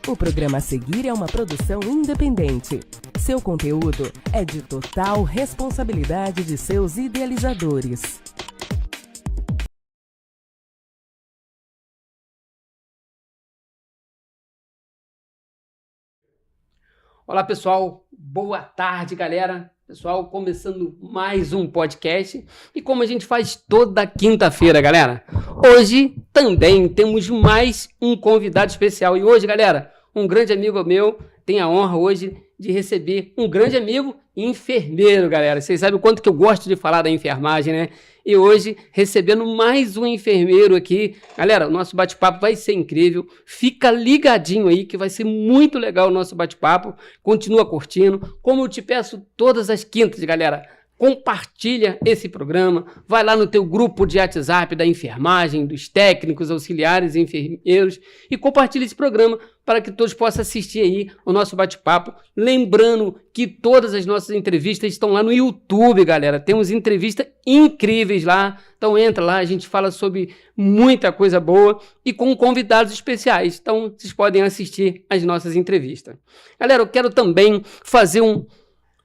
O programa a seguir é uma produção independente. Seu conteúdo é de total responsabilidade de seus idealizadores. Olá, pessoal. Boa tarde, galera. Pessoal, começando mais um podcast. E como a gente faz toda quinta-feira, galera, hoje também temos mais um convidado especial. E hoje, galera, um grande amigo meu tem a honra hoje de receber um grande amigo enfermeiro, galera. Vocês sabem o quanto que eu gosto de falar da enfermagem, né? E hoje, recebendo mais um enfermeiro aqui. Galera, o nosso bate-papo vai ser incrível. Fica ligadinho aí que vai ser muito legal o nosso bate-papo. Continua curtindo. Como eu te peço todas as quintas, galera, compartilha esse programa. Vai lá no teu grupo de WhatsApp da enfermagem, dos técnicos, auxiliares e enfermeiros e compartilha esse programa para que todos possam assistir aí o nosso bate-papo. Lembrando que todas as nossas entrevistas estão lá no YouTube, galera. Temos entrevistas incríveis lá. Então entra lá, a gente fala sobre muita coisa boa e com convidados especiais. Então vocês podem assistir as nossas entrevistas. Galera, eu quero também fazer um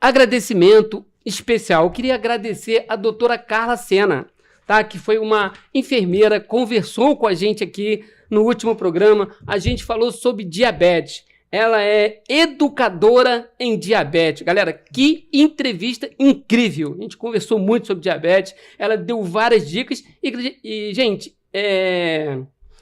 agradecimento especial. Eu queria agradecer a doutora Carla Sena, tá? Que foi uma enfermeira, conversou com a gente aqui no último programa. A gente falou sobre diabetes. Ela é educadora em diabetes. Galera, que entrevista incrível. A gente conversou muito sobre diabetes. Ela deu várias dicas e gente,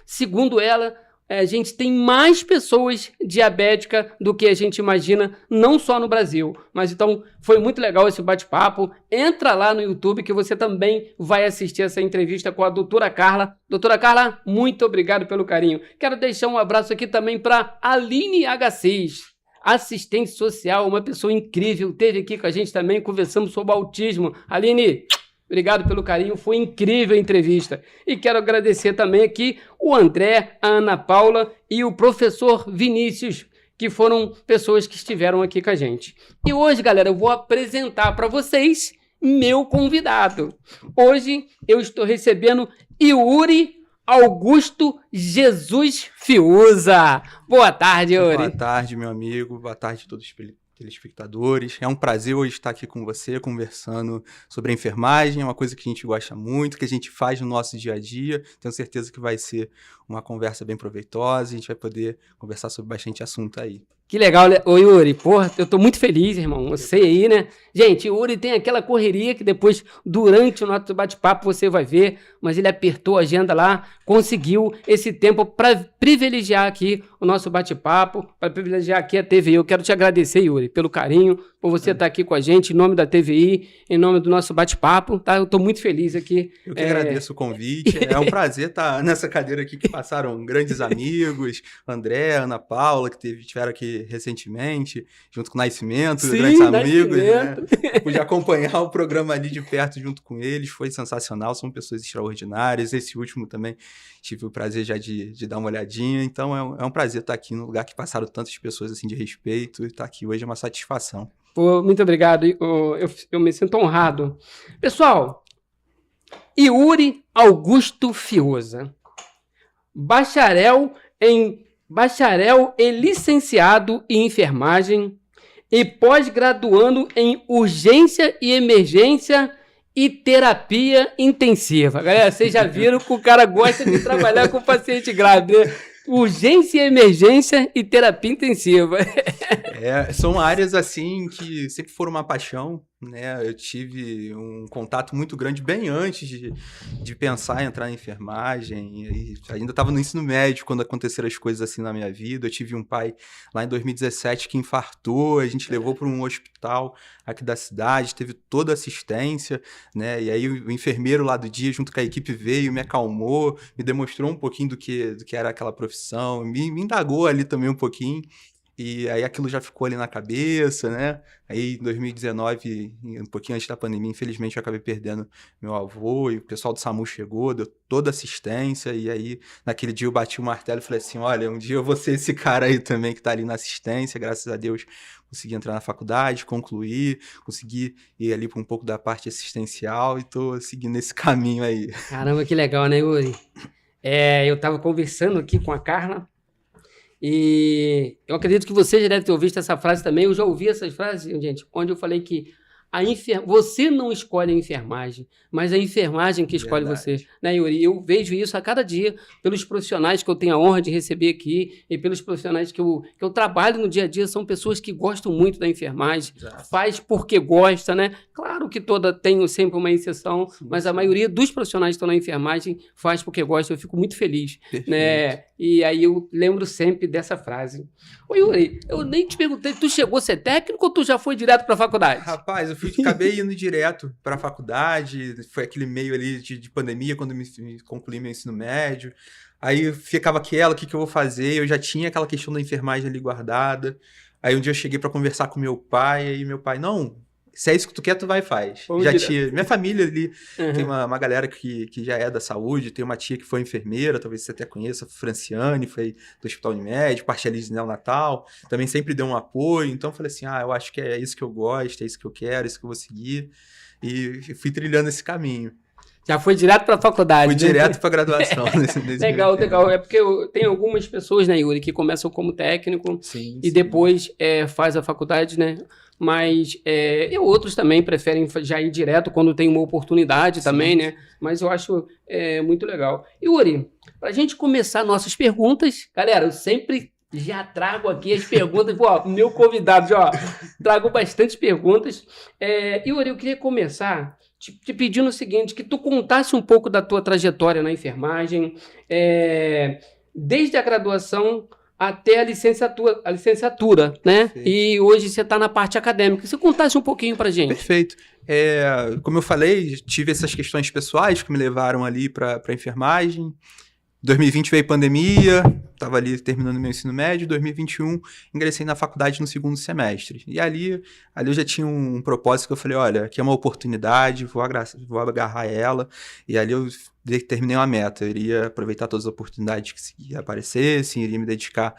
segundo ela, a gente tem mais pessoas diabéticas do que a gente imagina, não só no Brasil. Mas então foi muito legal esse bate-papo. Entra lá no YouTube que você também vai assistir essa entrevista com a doutora Carla. Doutora Carla, muito obrigado pelo carinho. Quero deixar um abraço aqui também para Aline H6, assistente social, uma pessoa incrível. Esteve aqui com a gente também, conversamos sobre autismo. Aline, obrigado pelo carinho, foi incrível a entrevista. E quero agradecer também aqui o André, a Ana Paula e o professor Vinícius, que foram pessoas que estiveram aqui com a gente. E hoje, galera, eu vou apresentar para vocês meu convidado. Hoje eu estou recebendo Yuri Augusto Jesus Fiuza. Boa tarde, Yuri. Boa tarde, meu amigo. Boa tarde a todos os telespectadores. É um prazer hoje estar aqui com você, conversando sobre a enfermagem. É uma coisa que a gente gosta muito, que a gente faz no nosso dia a dia. Tenho certeza que vai ser uma conversa bem proveitosa. A gente vai poder conversar sobre bastante assunto aí. Que legal, né? Ô Yuri, porra, eu tô muito feliz, irmão, você aí, né? Gente, o Yuri tem aquela correria que depois, durante o nosso bate-papo, você vai ver, mas ele apertou a agenda lá, conseguiu esse tempo para privilegiar aqui o nosso bate-papo, para privilegiar aqui a TVI. Eu quero te agradecer, Yuri, pelo carinho, por você estar aqui com a gente, em nome da TVI, em nome do nosso bate-papo, tá? Eu tô muito feliz aqui. Eu que agradeço o convite, é um prazer estar nessa cadeira aqui que passaram grandes amigos, André, Ana Paula, que tiveram aqui recentemente, junto com o Nascimento, grandes amigos, né? Pude acompanhar o programa ali de perto junto com eles, foi sensacional, são pessoas extraordinárias. Esse último também tive o prazer já de dar uma olhadinha, então é um prazer estar aqui no lugar que passaram tantas pessoas assim de respeito, e estar aqui hoje é uma satisfação. Pô, muito obrigado, eu me sinto honrado. Pessoal, Yuri Augusto Fiuza, bacharel e licenciado em enfermagem e pós-graduando em urgência e emergência e terapia intensiva. Galera, vocês já viram que o cara gosta de trabalhar com paciente grave, né? Urgência e emergência e terapia intensiva. São áreas assim que sempre foram uma paixão, né? Eu tive um contato muito grande bem antes de pensar em entrar na enfermagem. E ainda estava no ensino médio quando aconteceram as coisas assim na minha vida. Eu tive um pai lá em 2017 que infartou, a gente levou para um hospital aqui da cidade, teve toda a assistência, né? E aí o enfermeiro lá do dia, junto com a equipe, veio, me acalmou, me demonstrou um pouquinho do que era aquela profissão, me indagou ali também um pouquinho. E aí aquilo já ficou ali na cabeça, né? Aí em 2019, um pouquinho antes da pandemia, infelizmente eu acabei perdendo meu avô e o pessoal do SAMU chegou, deu toda assistência. E aí naquele dia eu bati o martelo e falei assim, olha, um dia eu vou ser esse cara aí também que tá ali na assistência. Graças a Deus consegui entrar na faculdade, concluir, consegui ir ali para um pouco da parte assistencial e tô seguindo esse caminho aí. Caramba, que legal, né, Yuri? Eu tava conversando aqui com a Carla E eu acredito que você já deve ter ouvido essa frase também. Eu já ouvi essas frases, gente, onde eu falei que você não escolhe a enfermagem, mas a enfermagem que escolhe você, né, Yuri? Eu vejo isso a cada dia pelos profissionais que eu tenho a honra de receber aqui e pelos profissionais que eu trabalho no dia a dia. São pessoas que gostam muito da enfermagem, faz porque gosta, né? Claro que tem sempre uma exceção, mas a maioria dos profissionais que estão na enfermagem faz porque gosta. Eu fico muito feliz, né? E aí eu lembro sempre dessa frase. Ô, Yuri, eu nem te perguntei, tu chegou a ser técnico ou tu já foi direto para a faculdade? Rapaz, acabei indo direto para a faculdade, foi aquele meio ali de pandemia, quando me concluí meu ensino médio. Aí ficava o que eu vou fazer? Eu já tinha aquela questão da enfermagem ali guardada. Aí um dia eu cheguei para conversar com meu pai, e meu pai, não, se é isso que tu quer, tu vai e faz. Minha família ali, tem uma galera que já é da saúde, tem uma tia que foi enfermeira, talvez você até conheça, Franciane, foi do Hospital Unimed, parte ali de neonatal, também sempre deu um apoio. Então eu falei assim, eu acho que é isso que eu gosto, é isso que eu quero, é isso que eu vou seguir. E fui trilhando esse caminho. Já foi direto para a faculdade. Fui direto para a graduação. Legal. É porque tem algumas pessoas, né, Yuri, que começam como técnico e depois faz a faculdade, né? Mas e outros também preferem já ir direto quando tem uma oportunidade também, né? Mas eu acho muito legal. Yuri, para a gente começar nossas perguntas, galera, eu sempre já trago aqui as perguntas. Meu convidado, trago bastante perguntas. Yuri, eu queria começar te pedindo o seguinte, que tu contasse um pouco da tua trajetória na enfermagem, desde a graduação até a licenciatura, né? Perfeito. E hoje você está na parte acadêmica. Você contasse um pouquinho pra gente. Perfeito. Como eu falei, tive essas questões pessoais que me levaram ali para a enfermagem. 2020 veio pandemia, estava ali terminando meu ensino médio. 2021 ingressei na faculdade no segundo semestre. E ali eu já tinha um propósito que eu falei, olha, aqui é uma oportunidade, vou agarrar ela. E ali eu determinei uma meta, eu iria aproveitar todas as oportunidades que aparecessem, iria me dedicar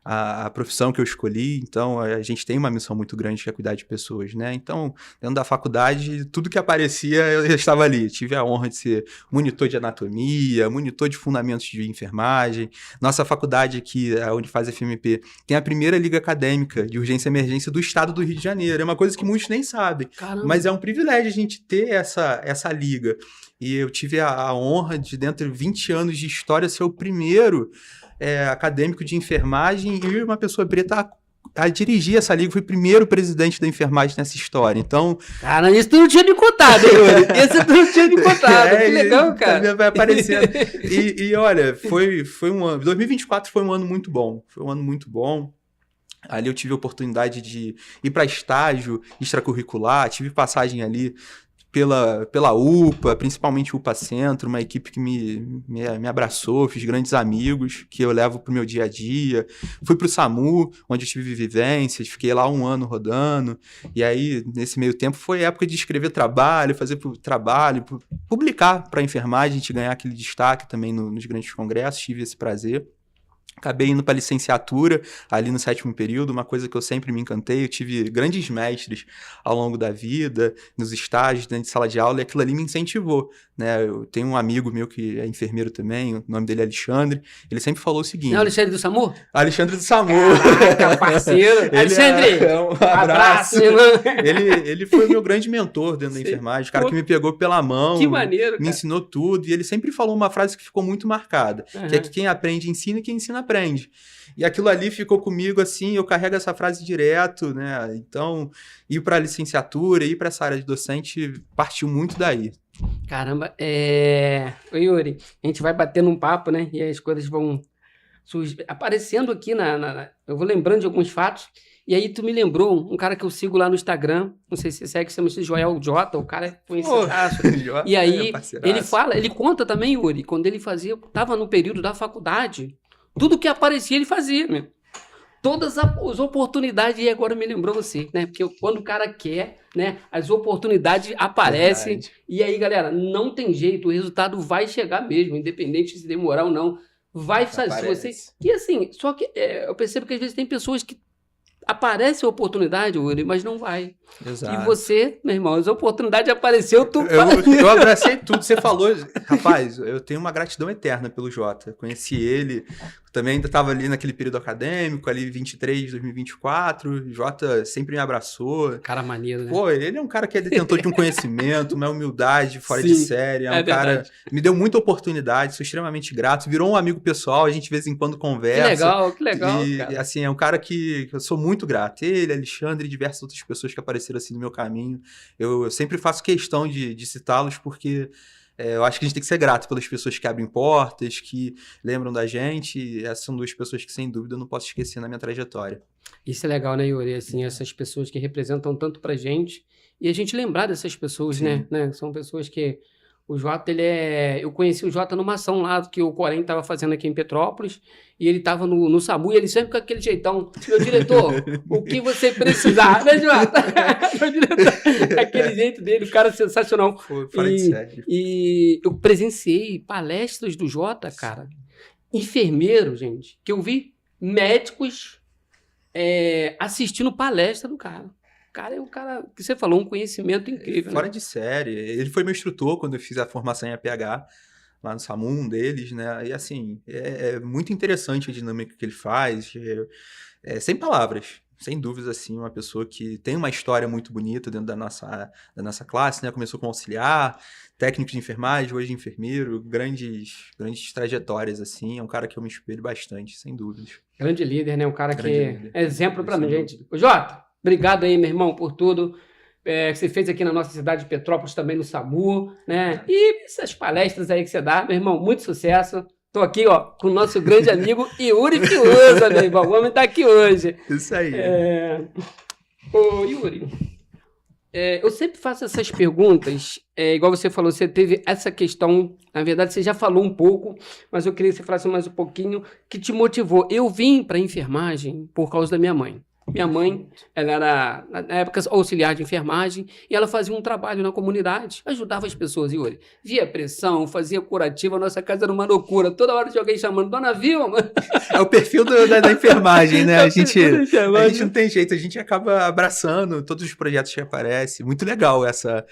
à profissão que eu escolhi. Então a gente tem uma missão muito grande que é cuidar de pessoas, né? Então, dentro da faculdade, tudo que aparecia eu já estava ali. Tive a honra de ser monitor de anatomia, monitor de fundamentos de enfermagem. Nossa faculdade aqui, onde faz a FMP, tem a primeira liga acadêmica de urgência e emergência do estado do Rio de Janeiro. É uma coisa que muitos nem sabem. Caramba. Mas é um privilégio a gente ter essa liga. E eu tive a honra de, dentro de 20 anos de história, ser o primeiro acadêmico de enfermagem e uma pessoa preta a dirigir essa liga. Fui o primeiro presidente da enfermagem nessa história. Então... Cara, isso tu não tinha me contado, hein, Yuri? Esse tu não tinha me contado. Que legal, cara. Vai aparecendo. E olha, foi um ano... 2024 foi um ano muito bom. Foi um ano muito bom. Ali eu tive a oportunidade de ir para estágio extracurricular, tive passagem ali pela UPA, principalmente UPA Centro, uma equipe que me abraçou, fiz grandes amigos que eu levo para o meu dia a dia. Fui para o SAMU, onde eu tive vivências, fiquei lá 1 ano rodando. E aí, nesse meio tempo, foi época de escrever trabalho, fazer trabalho, publicar para a enfermagem, a gente ganhar aquele destaque também nos grandes congressos, tive esse prazer. Acabei indo para a licenciatura, ali no 7º período, uma coisa que eu sempre me encantei. Eu tive grandes mestres ao longo da vida, nos estágios, dentro de sala de aula, e aquilo ali me incentivou, né? Eu tenho um amigo meu que é enfermeiro também, o nome dele é Alexandre. Ele sempre falou o seguinte... Não é o Alexandre do SAMU? Alexandre do SAMU. Caraca, parceiro. Alexandre, um abraço. Ele foi o meu grande mentor dentro da enfermagem, o cara que me pegou pela mão, que maneiro, me ensinou tudo. E ele sempre falou uma frase que ficou muito marcada, que é que quem aprende ensina e quem ensina aprende. E aquilo ali ficou comigo assim, eu carrego essa frase direto, né? Então, ir para a licenciatura, ir para essa área de docente, partiu muito daí. Caramba, Ô, Yuri, a gente vai batendo um papo, né? E as coisas vão aparecendo aqui eu vou lembrando de alguns fatos. E aí tu me lembrou um cara que eu sigo lá no Instagram, não sei se você segue, chama-se Joel Jota, o cara é conhecidaço. E aí ele conta também, Yuri, quando ele tava no período da faculdade, tudo que aparecia ele fazia, meu. Todas as oportunidades, e agora me lembrou você, né? Porque quando o cara quer, né? As oportunidades aparecem. Verdade. E aí, galera, não tem jeito, o resultado vai chegar mesmo, independente se demorar ou não. Vai fazer você. E assim, só que eu percebo que às vezes tem pessoas que aparece a oportunidade, Yuri, mas não vai. Exato. E você, meu irmão, as oportunidades apareceu, eu abracei tudo. Você falou, rapaz, eu tenho uma gratidão eterna pelo Jota. Conheci ele, também ainda estava ali naquele período acadêmico, ali 23, 2024, o Jota sempre me abraçou. Cara maneiro, né? Pô, ele é um cara que é detentor de um conhecimento, uma humildade fora Sim, de série, é um cara... verdade. Me deu muita oportunidade, sou extremamente grato, virou um amigo pessoal, a gente de vez em quando conversa. Que legal, E, cara. assim, é um cara que eu sou muito grato. Ele, Alexandre e diversas outras pessoas que apareceram assim no meu caminho. Eu sempre faço questão de citá-los porque eu acho que a gente tem que ser grato pelas pessoas que abrem portas, que lembram da gente. E essas são duas pessoas que, sem dúvida, eu não posso esquecer na minha trajetória. Isso é legal, né, Yuri? Assim, essas pessoas que representam tanto pra gente. E a gente lembrar dessas pessoas, Sim. né? São pessoas que... O Jota, eu conheci o Jota numa ação lá que o Corém estava fazendo aqui em Petrópolis, e ele estava no SAMU, e ele sempre com aquele jeitão, meu diretor, o que você precisar, né, Jota? Meu diretor, aquele jeito dele, o cara é sensacional. Fora de série. E eu presenciei palestras do Jota, cara, enfermeiro, gente, que eu vi médicos assistindo palestra do cara. O cara é um cara, que você falou, um conhecimento incrível. Fora né? de série. Ele foi meu instrutor quando eu fiz a formação em APH, lá no SAMU, um deles, né? E assim, é muito interessante a dinâmica que ele faz. Sem palavras, sem dúvidas, assim, uma pessoa que tem uma história muito bonita dentro da nossa classe, né? Começou como auxiliar, técnico de enfermagem, hoje enfermeiro, grandes trajetórias, assim. É um cara que eu me espelho bastante, sem dúvidas. Grande líder, né? Um cara que Líder. é exemplo pra mim, gente. Ô, Jota, obrigado aí, meu irmão, por tudo que você fez aqui na nossa cidade de Petrópolis, também no SAMU, né? E essas palestras aí que você dá, meu irmão, muito sucesso. Tô aqui, ó, com o nosso grande amigo Yuri Fiuza, meu irmão. O homem tá aqui hoje. Isso aí. Ô, Yuri, eu sempre faço essas perguntas, igual você falou, você teve essa questão, na verdade você já falou um pouco, mas eu queria que você falasse mais um pouquinho, que te motivou. Eu vim para enfermagem por causa da minha mãe. Minha mãe, ela era, na época, auxiliar de enfermagem, e ela fazia um trabalho na comunidade, ajudava as pessoas, Yuri. Via pressão, fazia curativa, a nossa casa era uma loucura, toda hora de alguém chamando, Dona Vilma. É o perfil da enfermagem, né? A gente não tem jeito, a gente acaba abraçando todos os projetos que aparecem. Muito legal essa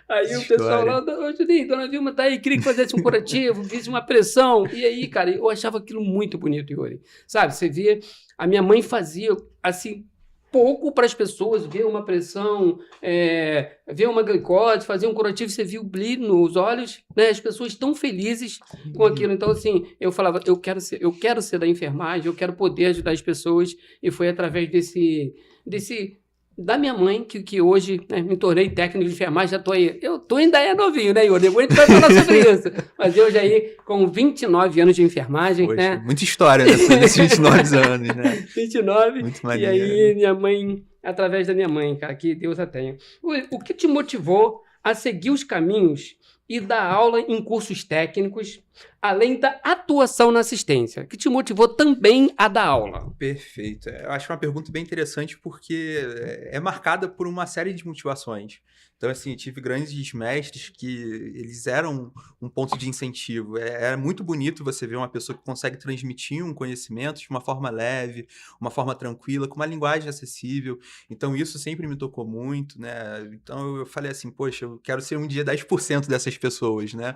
Aí essa o pessoal lá, história. Dona Vilma tá aí, queria que fizesse um curativo, fiz uma pressão. E aí, cara, eu achava aquilo muito bonito, Yuri. Sabe, você via, a minha mãe fazia, assim, pouco para as pessoas, ver uma pressão, ver uma glicose, fazer um curativo, você viu o brilho nos olhos, né? As pessoas tão felizes com aquilo. Então, assim, eu falava, eu quero ser da enfermagem, eu quero poder ajudar as pessoas, e foi através da minha mãe, que hoje, né, me tornei técnico de enfermagem, já tô aí. Tu ainda é novinho, né, Yuri? Depois a gente vai falar sobre isso. Mas eu já aí, com 29 anos de enfermagem, Poxa, né? muita história nesses 29 anos, né? 29. Muito E maneiro. aí, minha mãe, através da minha mãe, cara, que Deus a tenha. O que te motivou a seguir os caminhos e dar aula em cursos técnicos, além da atuação na assistência, que te motivou também a dar aula? Perfeito. Eu acho uma pergunta bem interessante porque é marcada por uma série de motivações. Então, assim, tive grandes mestres que eles eram um ponto de incentivo. Era muito bonito você ver uma pessoa que consegue transmitir um conhecimento de uma forma leve, uma forma tranquila, com uma linguagem acessível. Então, isso sempre me tocou muito, né? Então, eu falei assim, poxa, eu quero ser um dia 10% dessas pessoas, né?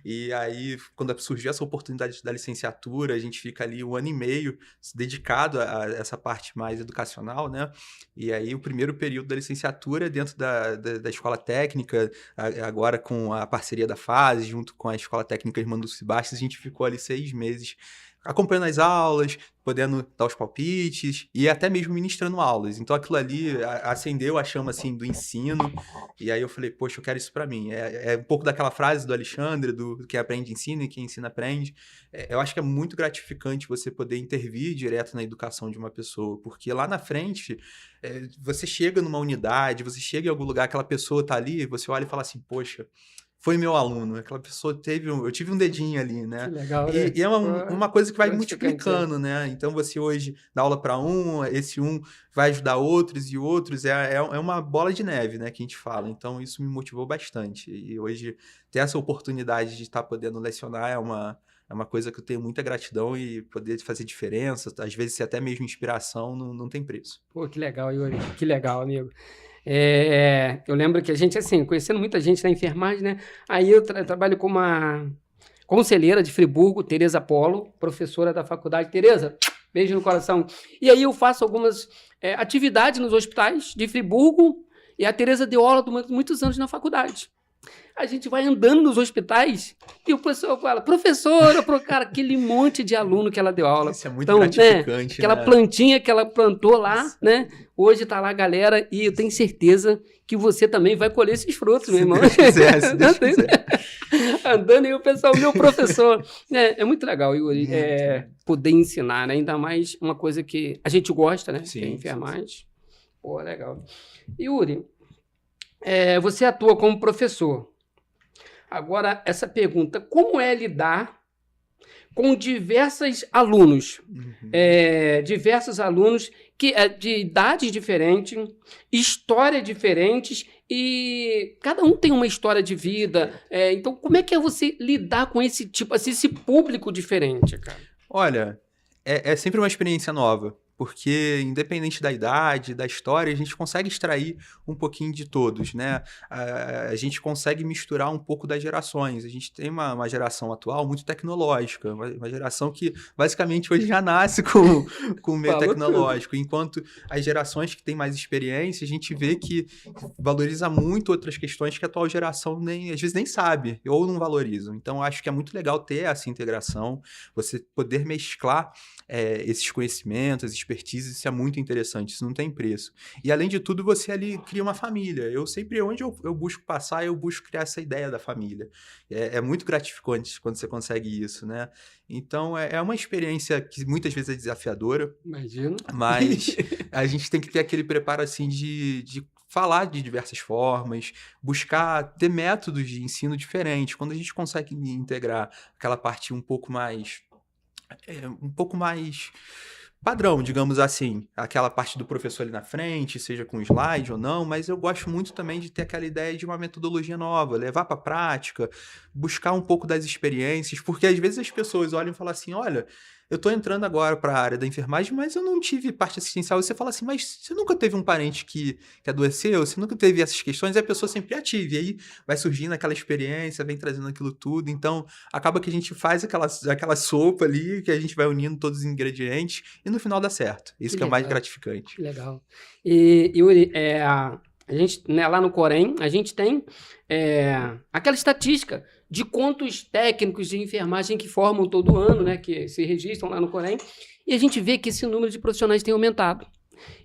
E aí, quando surgiu essa oportunidade da licenciatura, a gente fica ali 1 ano e meio dedicado a essa parte mais educacional, né? E aí, o primeiro período da licenciatura dentro da escola técnica, agora com a parceria da FASE, junto com a Escola Técnica Irmã Dulce Bastos, a gente ficou ali 6 meses acompanhando as aulas, podendo dar os palpites e até mesmo ministrando aulas. Então aquilo ali acendeu a chama assim do ensino, e aí eu falei, poxa, eu quero isso para mim. É um pouco daquela frase do Alexandre, do quem aprende ensina e quem ensina aprende. Eu acho que é muito gratificante você poder intervir direto na educação de uma pessoa, porque lá na frente você chega numa unidade, você chega em algum lugar, aquela pessoa tá ali, você olha e fala assim, poxa, foi meu aluno, aquela pessoa eu tive um dedinho ali, né? Que legal, né? E é uma coisa que vai multiplicando, né? Então você hoje dá aula para esse vai ajudar outros e outros, é uma bola de neve, né, que a gente fala. Então isso me motivou bastante. E hoje ter essa oportunidade de estar podendo lecionar é uma coisa que eu tenho muita gratidão, e poder fazer diferença, às vezes ser até mesmo inspiração, não tem preço. Pô, que legal, Yuri. Que legal, amigo. Eu lembro que a gente, assim, conhecendo muita gente na enfermagem, né? Aí eu trabalho com conselheira de Friburgo, Tereza Polo, professora da faculdade. Tereza, beijo no coração. E aí eu faço algumas atividades nos hospitais de Friburgo, e a Tereza deu aula durante muitos anos na faculdade. A gente vai andando nos hospitais e o professor fala, professora, cara, aquele monte de aluno que ela deu aula. Isso é muito gratificante, aquela plantinha que ela plantou lá, né? Hoje tá lá a galera e eu tenho certeza que você também vai colher esses frutos, meu irmão. Se Deus quiser. Andando e o pessoal, meu professor. É muito legal, Yuri, poder ensinar, né? Ainda mais uma coisa que a gente gosta, né? Sim, que é enfermagem. Pô, legal. Yuri, você atua como professor. Agora, essa pergunta, como é lidar com diversos alunos de idades diferentes, histórias diferentes, e cada um tem uma história de vida. Então, como é que é você lidar com esse tipo, assim, esse público diferente, cara? Olha, é sempre uma experiência nova. Porque, independente da idade, da história, a gente consegue extrair um pouquinho de todos, né? A gente consegue misturar um pouco das gerações. A gente tem uma geração atual muito tecnológica, uma geração que, basicamente, hoje já nasce com o meio tecnológico. Enquanto as gerações que têm mais experiência, a gente vê que valoriza muito outras questões que a atual geração, às vezes, nem sabe ou não valoriza. Então, acho que é muito legal ter essa integração, você poder mesclar esses conhecimentos, expertise, isso é muito interessante, isso não tem preço. E, além de tudo, você ali cria uma família. Eu sempre, onde eu busco passar, eu busco criar essa ideia da família. É muito gratificante quando você consegue isso, né? Então, é uma experiência que muitas vezes é desafiadora. Imagino. Mas a gente tem que ter aquele preparo, assim, de falar de diversas formas, buscar ter métodos de ensino diferentes. Quando a gente consegue integrar aquela parte um pouco mais padrão, digamos assim, aquela parte do professor ali na frente, seja com slide ou não, mas eu gosto muito também de ter aquela ideia de uma metodologia nova, levar para a prática, buscar um pouco das experiências, porque às vezes as pessoas olham e falam assim, olha, eu tô entrando agora para a área da enfermagem, mas eu não tive parte assistencial. E você fala assim, mas você nunca teve um parente que adoeceu? Você nunca teve essas questões? E a pessoa sempre ativa. E aí vai surgindo aquela experiência, vem trazendo aquilo tudo. Então, acaba que a gente faz aquela sopa ali, que a gente vai unindo todos os ingredientes e no final dá certo. Isso que é o mais gratificante. Legal. E, Yuri, a gente, né, lá no Corém, a gente tem aquela estatística de quantos técnicos de enfermagem que formam todo ano, né, que se registram lá no Corém, e a gente vê que esse número de profissionais tem aumentado.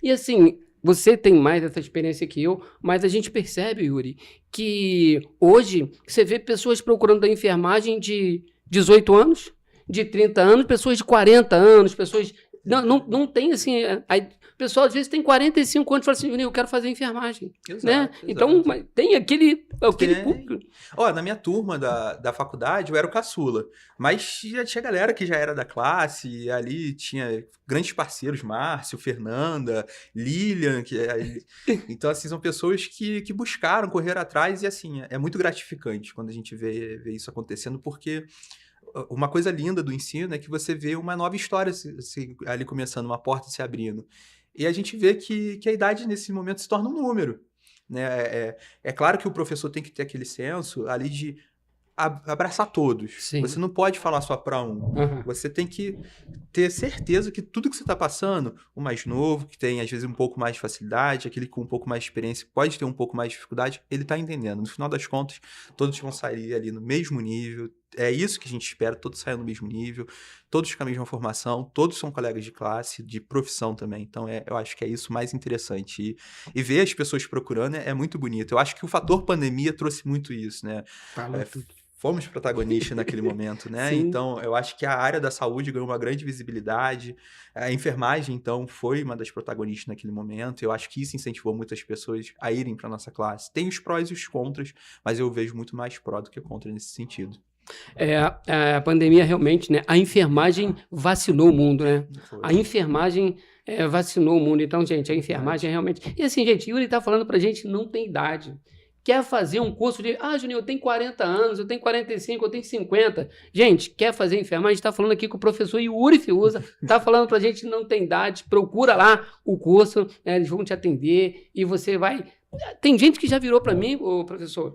E assim, você tem mais essa experiência que eu, mas a gente percebe, Yuri, que hoje você vê pessoas procurando da enfermagem de 18 anos, de 30 anos, pessoas de 40 anos, pessoas... Não tem assim... O pessoal às vezes tem 45 anos e fala assim, eu quero fazer enfermagem. Exato, né? Exato. Então, tem aquele público. Na minha turma da faculdade, eu era o caçula. Mas já tinha galera que já era da classe, e ali tinha grandes parceiros, Márcio, Fernanda, Lilian. Então, assim, são pessoas que buscaram, correram atrás, e assim, é muito gratificante quando a gente vê isso acontecendo, porque... Uma coisa linda do ensino é que você vê uma nova história ali começando, uma porta se abrindo. E a gente vê que a idade, nesse momento, se torna um número. Né? É claro que o professor tem que ter aquele senso ali de abraçar todos. Sim. Você não pode falar só para um. Uhum. Você tem que ter certeza que tudo que você está passando, o mais novo, que tem às vezes um pouco mais de facilidade, aquele com um pouco mais de experiência pode ter um pouco mais de dificuldade, ele está entendendo. No final das contas, todos vão sair ali no mesmo nível. É isso que a gente espera, todos saiam no mesmo nível, todos com a mesma formação, todos são colegas de classe, de profissão também. Então, eu acho que é isso mais interessante. E ver as pessoas procurando é muito bonito. Eu acho que o fator pandemia trouxe muito isso, né? Fomos protagonistas naquele momento, né? Sim. Então, eu acho que a área da saúde ganhou uma grande visibilidade. A enfermagem, então, foi uma das protagonistas naquele momento. Eu acho que isso incentivou muitas pessoas a irem para a nossa classe. Tem os prós e os contras, mas eu vejo muito mais pró do que contra nesse sentido. A pandemia realmente, né? A enfermagem vacinou o mundo, né? Foi. A enfermagem vacinou o mundo. Então, gente, a enfermagem realmente... E assim, gente, Yuri tá falando pra gente, não tem idade. Quer fazer um curso de... Juninho, eu tenho 40 anos, eu tenho 45, eu tenho 50. Gente, quer fazer enfermagem? A gente tá falando aqui com o professor Yuri Fiuza, tá falando pra gente, não tem idade, procura lá o curso, né? Eles vão te atender e você vai... Tem gente que já virou pra mim, ô professor...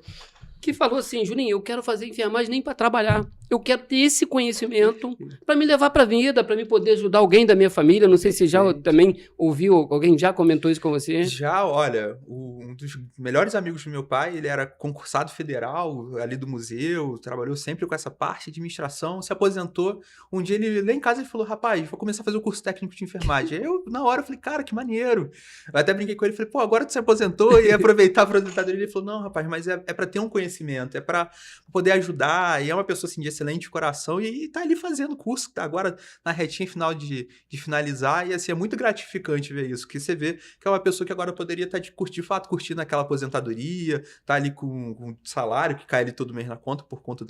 que falou assim, Juninho, eu quero fazer enfermagem nem para trabalhar. eu quero ter esse conhecimento para me levar para a vida, para me poder ajudar alguém da minha família. Não sei se já também ouviu, alguém já comentou isso com você? Já, olha, um dos melhores amigos do meu pai, ele era concursado federal ali do museu, trabalhou sempre com essa parte de administração, se aposentou. Um dia ele lá em casa e falou, rapaz, vou começar a fazer o curso técnico de enfermagem. Aí eu, na hora, falei, cara, que maneiro. Eu até brinquei com ele, falei, pô, agora tu se aposentou e aproveitar a aposentadoria. Ele falou, não, rapaz, mas é para ter um conhecimento, é para poder ajudar, e é uma pessoa assim de excelente coração, e tá ali fazendo o curso, tá agora na retinha final de finalizar, e assim, é muito gratificante ver isso, que você vê que é uma pessoa que agora poderia estar de fato curtindo aquela aposentadoria, tá ali com salário que cai ali todo mês na conta, por conta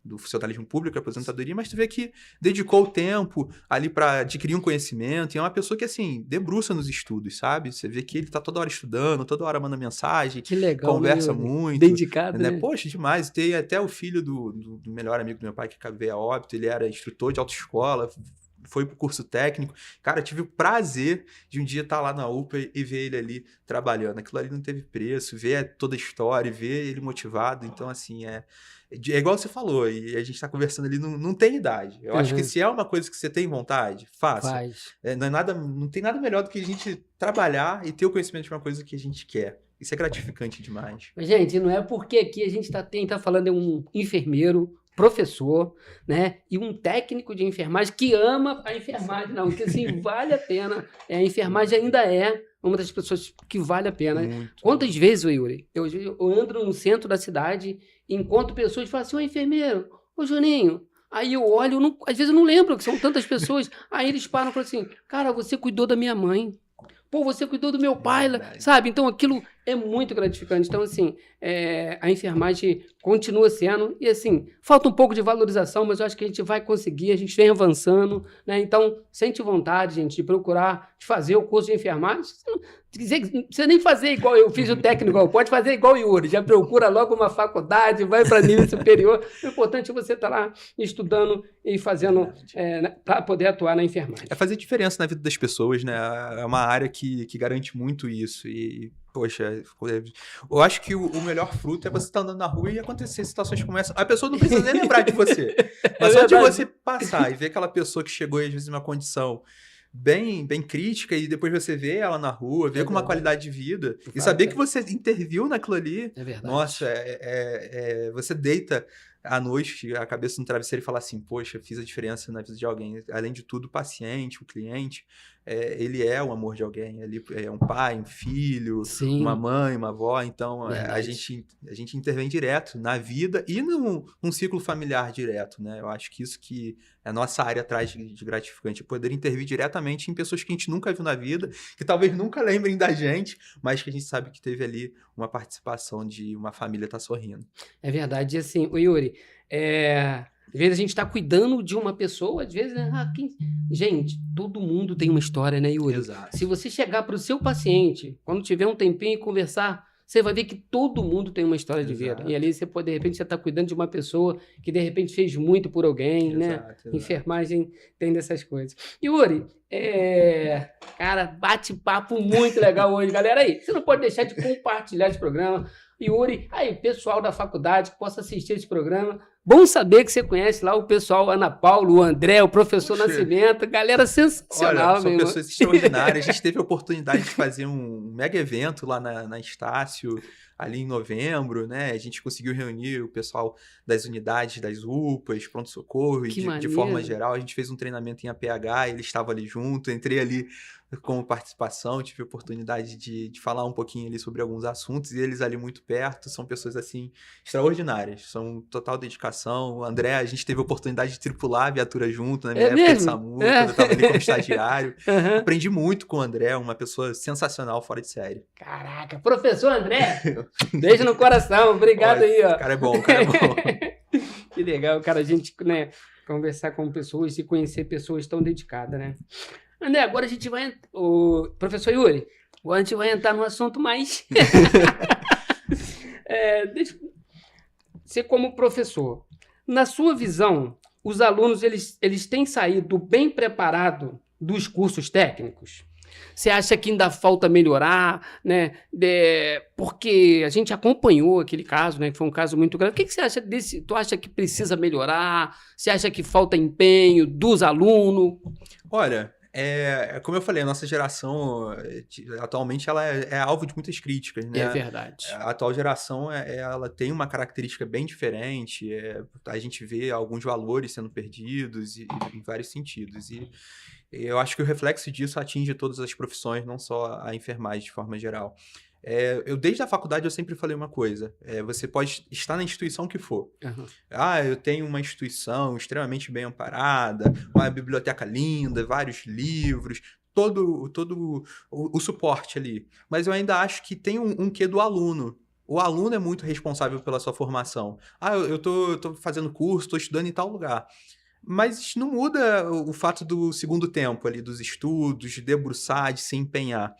do funcionalismo público, a aposentadoria, mas tu vê que dedicou o tempo ali para adquirir um conhecimento, e é uma pessoa que, assim, debruça nos estudos, sabe? Você vê que ele tá toda hora estudando, toda hora manda mensagem, que legal, conversa muito. Dedicado, né? né? Poxa, demais. Tem até o filho do melhor amigo do meu pai que veio a óbito, ele era instrutor de autoescola, foi pro curso técnico. Cara, tive o prazer de um dia estar lá na UPA e ver ele ali trabalhando. Aquilo ali não teve preço, ver toda a história, ver ele motivado. Então, assim, é igual você falou, e a gente tá conversando ali, não tem idade. Eu acho que se é uma coisa que você tem vontade, faça. Faz. Não tem nada melhor do que a gente trabalhar e ter o conhecimento de uma coisa que a gente quer. Isso é gratificante demais. Gente, não é porque aqui a gente tá falando de um enfermeiro, professor, né, e um técnico de enfermagem que ama a enfermagem, não, que assim, vale a pena. A enfermagem ainda é uma das pessoas que vale a pena. Muito. Quantas vezes, Yuri, eu ando no centro da cidade e encontro pessoas e falo assim, ô enfermeiro, ô Juninho, aí eu olho, às vezes eu não lembro que são tantas pessoas, aí eles param e falam assim, cara, você cuidou da minha mãe, pô, você cuidou do meu pai, sabe? Então aquilo é muito gratificante. Então, assim, a enfermagem continua sendo, e assim, falta um pouco de valorização, mas eu acho que a gente vai conseguir, a gente vem avançando, né? Então, sente vontade, gente, de procurar, de fazer o curso de enfermagem. Não precisa nem fazer igual eu fiz o técnico, pode fazer igual o Yuri, já procura logo uma faculdade, vai para nível superior. O importante é você estar lá estudando e fazendo para poder atuar na enfermagem. É fazer diferença na vida das pessoas, né? É uma área que garante muito isso. E, poxa, eu acho que o melhor fruto é você estar andando na rua e acontecer situações como essa. A pessoa não precisa nem lembrar de você. Mas só de você passar e ver aquela pessoa que chegou, às vezes, em uma condição bem crítica, e depois você vê ela na rua, vê com uma qualidade de vida, e saber que você interviu naquilo ali. É verdade. Nossa, você deita à noite a cabeça no travesseiro e fala assim, poxa, fiz a diferença na vida de alguém. Além de tudo, o paciente, o cliente, ele é o amor de alguém. Ele é um pai, um filho, Sim. Uma mãe, uma avó. Então, a gente intervém direto na vida e num ciclo familiar direto, né? Eu acho que isso que a nossa área traz de gratificante, é poder intervir diretamente em pessoas que a gente nunca viu na vida, que talvez nunca lembrem da gente, mas que a gente sabe que teve ali uma participação de uma família estar sorrindo. É verdade. E assim, o Yuri, às vezes a gente está cuidando de uma pessoa, às vezes, né? Gente, todo mundo tem uma história, né, Yuri? Exato. Se você chegar para o seu paciente, quando tiver um tempinho e conversar, você vai ver que todo mundo tem uma história de vida. E ali você pode, de repente, você está cuidando de uma pessoa que, de repente, fez muito por alguém, né? Exato. Enfermagem tem dessas coisas. Yuri, cara, bate-papo muito legal hoje. Galera, aí, você não pode deixar de compartilhar esse programa. Yuri, aí, pessoal da faculdade que possa assistir esse programa. Bom saber que você conhece lá o pessoal, Ana Paula, o André, o professor Nascimento, galera sensacional. Olha, são pessoas extraordinárias. A gente teve a oportunidade de fazer um mega evento lá na Estácio, ali em novembro, né? A gente conseguiu reunir o pessoal das unidades, das UPAs, pronto-socorro, e de forma geral. A gente fez um treinamento em APH, ele estava ali junto, entrei ali como participação, tive a oportunidade de falar um pouquinho ali sobre alguns assuntos, e eles ali muito perto, são pessoas assim extraordinárias, são total dedicação. O André, a gente teve a oportunidade de tripular a viatura junto na minha época de SAMU, quando eu estava ali como estagiário. Aprendi muito com o André, uma pessoa sensacional, fora de série. Caraca, professor André, beijo no coração, obrigado. Olha, aí, ó. O cara é bom, o cara é bom. Que legal, cara, a gente, né, conversar com pessoas e conhecer pessoas tão dedicadas, né? André, agora a gente vai... Professor Yuri, agora a gente vai entrar num assunto mais... Você como professor, na sua visão, os alunos eles têm saído bem preparados dos cursos técnicos? Você acha que ainda falta melhorar, né? Porque a gente acompanhou aquele caso, né? Que foi um caso muito grave. O que você acha desse? Tu acha que precisa melhorar? Você acha que falta empenho dos alunos? Olha, como eu falei, a nossa geração atualmente ela é alvo de muitas críticas, né? É verdade. A atual geração ela tem uma característica bem diferente. A gente vê alguns valores sendo perdidos em vários sentidos. E eu acho que o reflexo disso atinge todas as profissões, não só a enfermagem de forma geral. Desde a faculdade, eu sempre falei uma coisa. Você pode estar na instituição que for. Uhum. Eu tenho uma instituição extremamente bem amparada, uma biblioteca linda, vários livros, todo o suporte ali. Mas eu ainda acho que tem um quê do aluno. O aluno é muito responsável pela sua formação. Eu tô fazendo curso, estou estudando em tal lugar. Mas isso não muda o fato do segundo tempo ali, dos estudos, de debruçar, de se empenhar.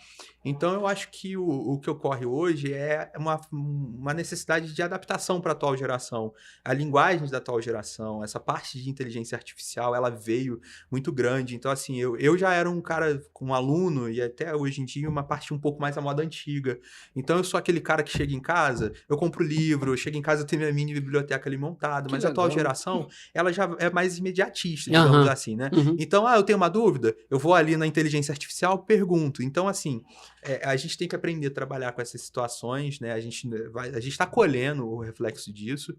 Então, eu acho que o que ocorre hoje é uma necessidade de adaptação para a atual geração. A linguagem da atual geração, essa parte de inteligência artificial, ela veio muito grande. Então, assim, eu já era um cara, um aluno, e até hoje em dia, uma parte um pouco mais à moda antiga. Então, eu sou aquele cara que chega em casa, eu compro livro, eu chego em casa, eu tenho minha mini biblioteca ali montada, mas a atual geração, ela já é mais imediatista, digamos assim, né? Uhum. Então, eu tenho uma dúvida, eu vou ali na inteligência artificial, pergunto. Então, assim, a gente tem que aprender a trabalhar com essas situações, né? A gente está colhendo o reflexo disso.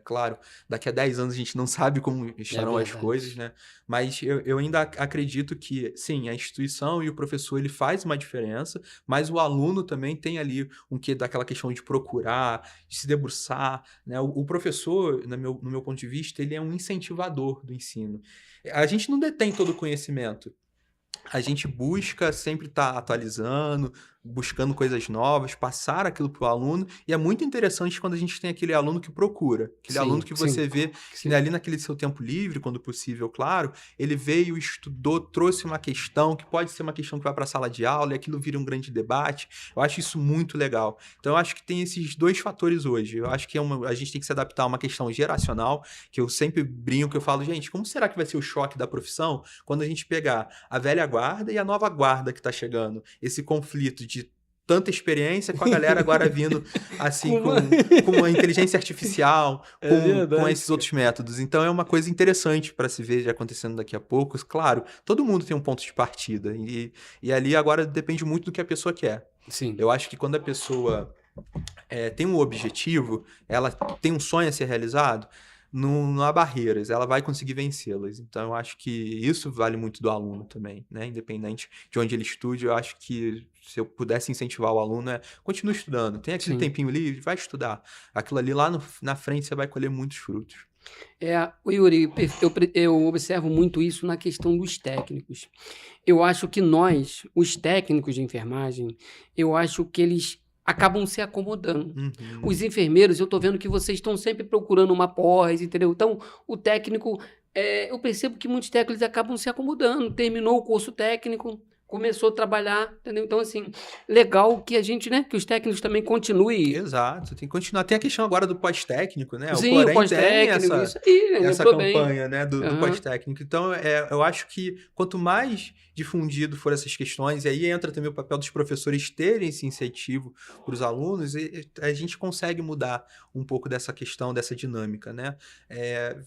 Claro, daqui a 10 anos a gente não sabe como estarão as coisas, né? Mas eu ainda acredito que, sim, a instituição e o professor, ele faz uma diferença, mas o aluno também tem ali daquela questão de procurar, de se debruçar, né? O professor, no meu ponto de vista, ele é um incentivador do ensino. A gente não detém todo o conhecimento. A gente busca sempre estar atualizando, buscando coisas novas, passar aquilo para o aluno, e é muito interessante quando a gente tem aquele aluno que procura, aluno que você vê que ali naquele seu tempo livre, quando possível, claro, ele veio, estudou, trouxe uma questão, que pode ser uma questão que vai para a sala de aula, e aquilo vira um grande debate. Eu acho isso muito legal. Então, eu acho que tem esses dois fatores hoje. Eu acho que a gente tem que se adaptar a uma questão geracional, que eu sempre brinco, que eu falo, gente, como será que vai ser o choque da profissão quando a gente pegar a velha guarda e a nova guarda que está chegando? Esse conflito de tanta experiência com a galera agora vindo assim com uma inteligência artificial, com esses outros métodos. Então é uma coisa interessante para se ver acontecendo daqui a pouco. Claro, todo mundo tem um ponto de partida e ali agora depende muito do que a pessoa quer. Sim. Eu acho que quando a pessoa tem um objetivo, ela tem um sonho a ser realizado, não há barreiras, ela vai conseguir vencê-las. Então, eu acho que isso vale muito do aluno também, né? Independente de onde ele estude, eu acho que se eu pudesse incentivar o aluno, continue estudando. Tem aquele tempinho livre, vai estudar. Aquilo ali, lá na frente, você vai colher muitos frutos. Yuri, eu observo muito isso na questão dos técnicos. Eu acho que nós, os técnicos de enfermagem, eu acho que eles acabam se acomodando. Uhum. Os enfermeiros, eu tô vendo que vocês estão sempre procurando uma pós, entendeu? Então, o técnico, eu percebo que muitos técnicos acabam se acomodando. Terminou o curso técnico, começou a trabalhar, entendeu? Então, assim, legal que a gente, né, que os técnicos também continuem. Exato, tem que continuar. Tem a questão agora do pós-técnico, né? Sim, o pós-técnico, isso aí, né? Essa campanha, né, do pós-técnico. Então, eu acho que quanto mais difundido for essas questões, e aí entra também o papel dos professores terem esse incentivo para os alunos, e a gente consegue mudar um pouco dessa questão, dessa dinâmica, né?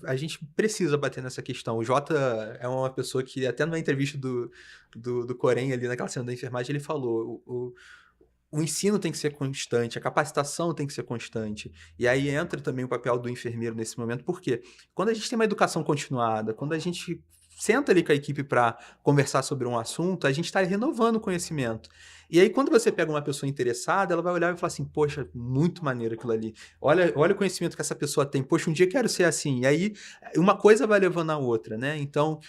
A gente precisa bater nessa questão. O Jota é uma pessoa que, até numa entrevista do Corém, ali naquela cena da enfermagem, ele falou, o ensino tem que ser constante, a capacitação tem que ser constante. E aí entra também o papel do enfermeiro nesse momento, porque quando a gente tem uma educação continuada, quando a gente senta ali com a equipe para conversar sobre um assunto, a gente está renovando o conhecimento. E aí, quando você pega uma pessoa interessada, ela vai olhar e falar assim, poxa, muito maneiro aquilo ali. Olha o conhecimento que essa pessoa tem. Poxa, um dia eu quero ser assim. E aí, uma coisa vai levando a outra, né? Então,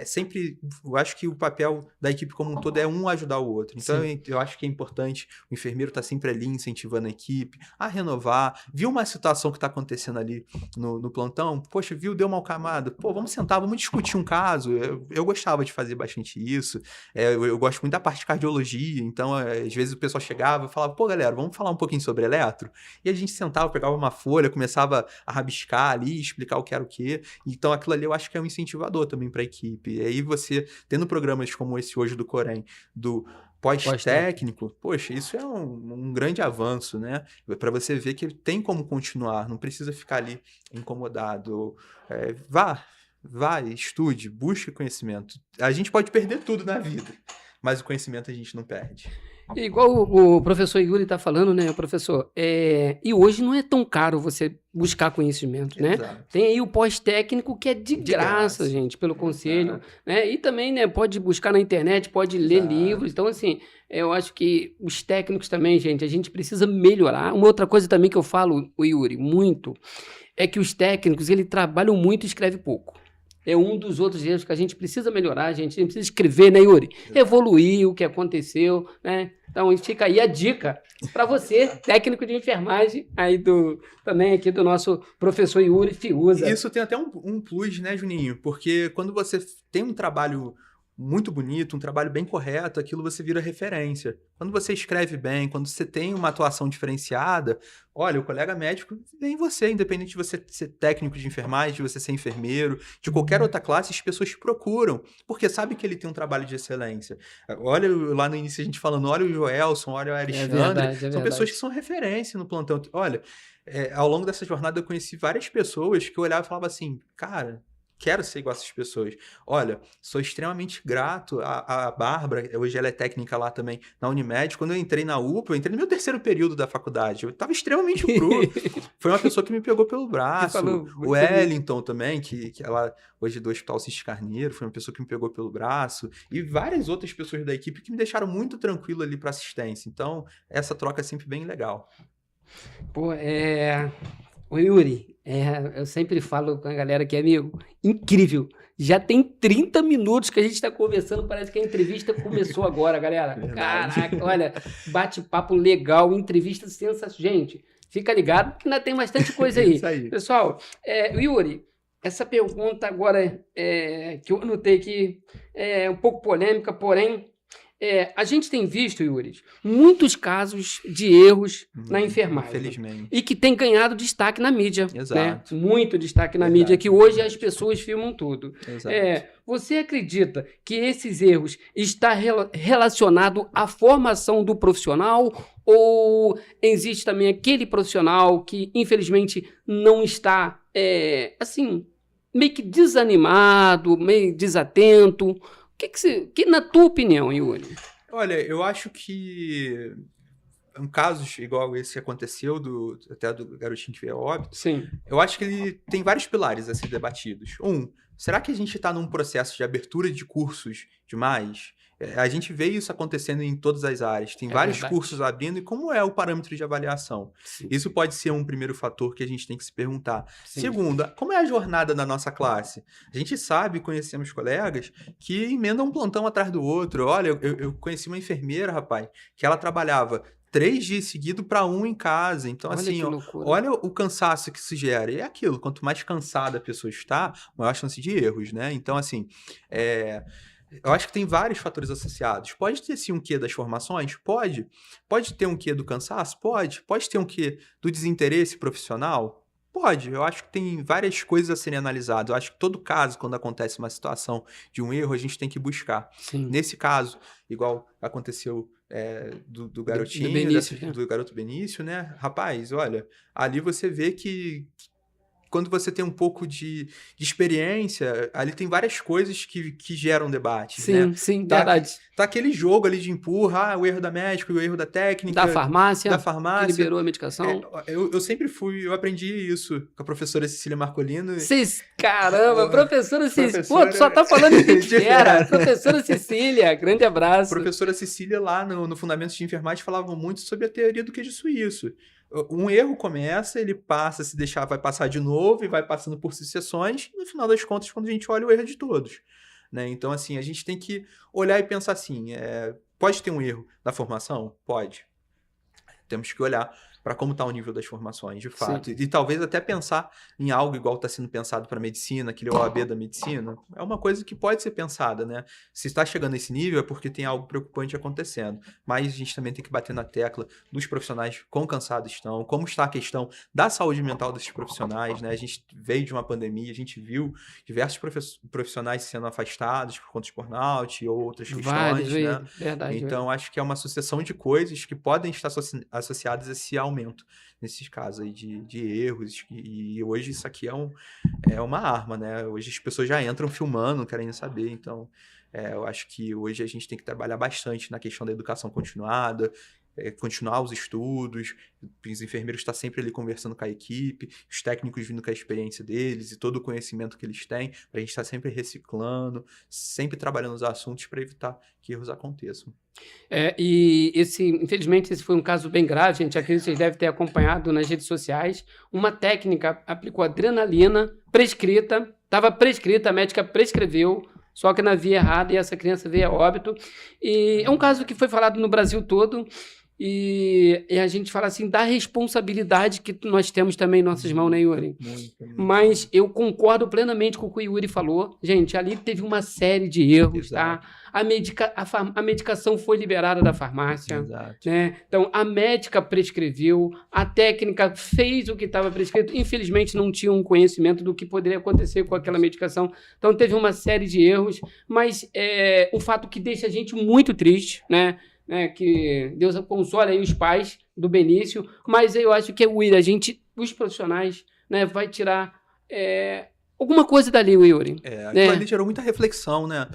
sempre... Eu acho que o papel da equipe como um todo é um ajudar o outro. Então, eu acho que é importante o enfermeiro estar sempre ali incentivando a equipe a renovar. Viu uma situação que está acontecendo ali no plantão? Poxa, deu mal camada? Pô, vamos sentar, vamos discutir um caso. caso, eu gostava de fazer bastante isso. Eu gosto muito da parte de cardiologia, então às vezes o pessoal chegava e falava, pô, galera, vamos falar um pouquinho sobre eletro? E a gente sentava, pegava uma folha, começava a rabiscar ali, explicar o que era o quê. Então aquilo ali eu acho que é um incentivador também para a equipe. E aí você, tendo programas como esse hoje do Corém, do pós-técnico, poxa, isso é um grande avanço, né? Para você ver que ele tem como continuar, não precisa ficar ali incomodado. Vá, estude, busque conhecimento. A gente pode perder tudo na vida, mas o conhecimento a gente não perde. Igual o professor Yuri está falando, né, professor? E hoje não é tão caro você buscar conhecimento, né? Exato. Tem aí o pós-técnico que é de graça, gente, pelo conselho, né? E também, né, pode buscar na internet, pode ler livros. Então, assim, eu acho que os técnicos também, gente, a gente precisa melhorar. Uma outra coisa também que eu falo, o Yuri, muito, é que os técnicos, eles trabalham muito e escrevem pouco. É um dos outros erros que a gente precisa melhorar, a gente precisa escrever, né, Yuri? Evoluir o que aconteceu, né? Então, fica aí a dica para você, técnico de enfermagem, aí também aqui do nosso professor Yuri Fiuza. Isso tem até um plus, né, Juninho? Porque quando você tem um trabalho muito bonito, um trabalho bem correto, aquilo você vira referência. Quando você escreve bem, quando você tem uma atuação diferenciada, olha, o colega médico vem em você, independente de você ser técnico de enfermagem, de você ser enfermeiro, de qualquer outra classe, as pessoas te procuram, porque sabe que ele tem um trabalho de excelência. Olha, lá no início a gente falando, olha o Joelson, olha o Alexandre, são pessoas que são referência no plantão. Olha, ao longo dessa jornada eu conheci várias pessoas que eu olhava e falava assim, cara, quero ser igual a essas pessoas. Olha, sou extremamente grato à Bárbara, hoje ela é técnica lá também na Unimed. Quando eu entrei na UPA, eu entrei no meu 3º período da faculdade. Eu estava extremamente cru. Foi uma pessoa que me pegou pelo braço. O Wellington também, que ela hoje é do Hospital Cisco Carneiro, foi uma pessoa que me pegou pelo braço. E várias outras pessoas da equipe que me deixaram muito tranquilo ali para assistência. Então, essa troca é sempre bem legal. Pô, o Yuri, eu sempre falo com a galera que é amigo, incrível. Já tem 30 minutos que a gente está conversando, parece que a entrevista começou agora, galera. Verdade. Caraca, olha, bate-papo legal, entrevista sensacional. Gente, fica ligado que ainda tem bastante coisa aí. Isso aí. Pessoal, Yuri, essa pergunta agora que eu anotei aqui é um pouco polêmica, porém, a gente tem visto, Yuri, muitos casos de erros na enfermagem. Infelizmente. E que tem ganhado destaque na mídia. Exato. Né? Muito destaque na mídia, que hoje as pessoas filmam tudo. Exato. Você acredita que esses erros estão relacionados à formação do profissional ou existe também aquele profissional que, infelizmente, não está, assim, meio que desanimado, meio desatento? Que na tua opinião, Yuri? Olha, eu acho que um caso igual esse que aconteceu, até do garotinho que veio a óbito, Sim. eu acho que ele tem vários pilares a ser debatidos. Será que a gente está num processo de abertura de cursos demais? A gente vê isso acontecendo em todas as áreas. Tem vários cursos abrindo. E como é o parâmetro de avaliação? Sim. Isso pode ser um primeiro fator que a gente tem que se perguntar. Sim. Segunda, como é a jornada da nossa classe? A gente sabe, conhecemos colegas que emendam um plantão atrás do outro. Olha, eu conheci uma enfermeira, rapaz, que ela trabalhava 3 dias seguidos para 1 em casa. Então, Olha assim, olha o cansaço que isso gera. E é aquilo, quanto mais cansada a pessoa está, maior a chance de erros, né? Então, assim, eu acho que tem vários fatores associados. Pode ter, sim, um quê das formações? Pode. Pode ter um quê do cansaço? Pode. Pode ter um quê do desinteresse profissional? Pode. Eu acho que tem várias coisas a serem analisadas. Eu acho que todo caso, quando acontece uma situação de um erro, a gente tem que buscar. Sim. Nesse caso, igual aconteceu do garotinho, do Benício, do garoto Benício, né? Rapaz, olha, ali você vê que quando você tem um pouco de experiência, ali tem várias coisas que geram debate. Sim, né? sim, verdade. Tá aquele jogo ali de empurra, o erro da médica, o erro da técnica. Da farmácia. Que liberou a medicação. Eu sempre eu aprendi isso com a professora Cecília Marcolino. Caramba, professora Cecília. Pô, tu só tá falando de que era. Professora Cecília, grande abraço. Professora Cecília lá no Fundamentos de Enfermagem falava muito sobre a teoria do queijo suíço. Um erro começa, ele passa, se deixar, vai passar de novo e vai passando por sucessões. E no final das contas, quando a gente olha, o erro é de todos. Né? Então, assim, a gente tem que olhar e pensar assim, pode ter um erro na formação? Pode. Temos que olhar para como está o nível das formações, de fato. E talvez até pensar em algo igual está sendo pensado para medicina, aquele OAB da medicina, é uma coisa que pode ser pensada, né? Se está chegando nesse nível é porque tem algo preocupante acontecendo. Mas a gente também tem que bater na tecla dos profissionais quão cansados estão, como está a questão da saúde mental desses profissionais, né? A gente veio de uma pandemia, a gente viu diversos profissionais sendo afastados por conta de burnout ou outras questões, né? Verdade. Então, acho que é uma sucessão de coisas que podem estar associadas a esse aumento, nesses casos aí de erros. E hoje isso aqui é uma arma, né? Hoje as pessoas já entram filmando, querem saber. Então, eu acho que hoje a gente tem que trabalhar bastante na questão da educação continuada, continuar os estudos, os enfermeiros estão sempre ali conversando com a equipe, os técnicos vindo com a experiência deles e todo o conhecimento que eles têm, para a gente estar sempre reciclando, sempre trabalhando os assuntos para evitar que erros aconteçam. Infelizmente, esse foi um caso bem grave, gente. Acredito que vocês devem ter acompanhado nas redes sociais. Uma técnica aplicou adrenalina prescrita, estava prescrita, a médica prescreveu, só que na via errada, e essa criança veio a óbito. E é um caso que foi falado no Brasil todo, e a gente fala assim da responsabilidade que nós temos também em nossas mãos, né, Yuri? Muito. Mas eu concordo plenamente com o que o Yuri falou. Gente, ali teve uma série de erros, Exato. tá? A medicação foi liberada da farmácia. Exato. Né? Então, a médica prescreveu, a técnica fez o que estava prescrito. Infelizmente, não tinha um conhecimento do que poderia acontecer com aquela medicação. Então, teve uma série de erros, mas um fato que deixa a gente muito triste, né? Que Deus console aí os pais do Benício, mas eu acho que os profissionais, né, vai tirar alguma coisa dali, Yuri. Aquilo ali gerou muita reflexão, né?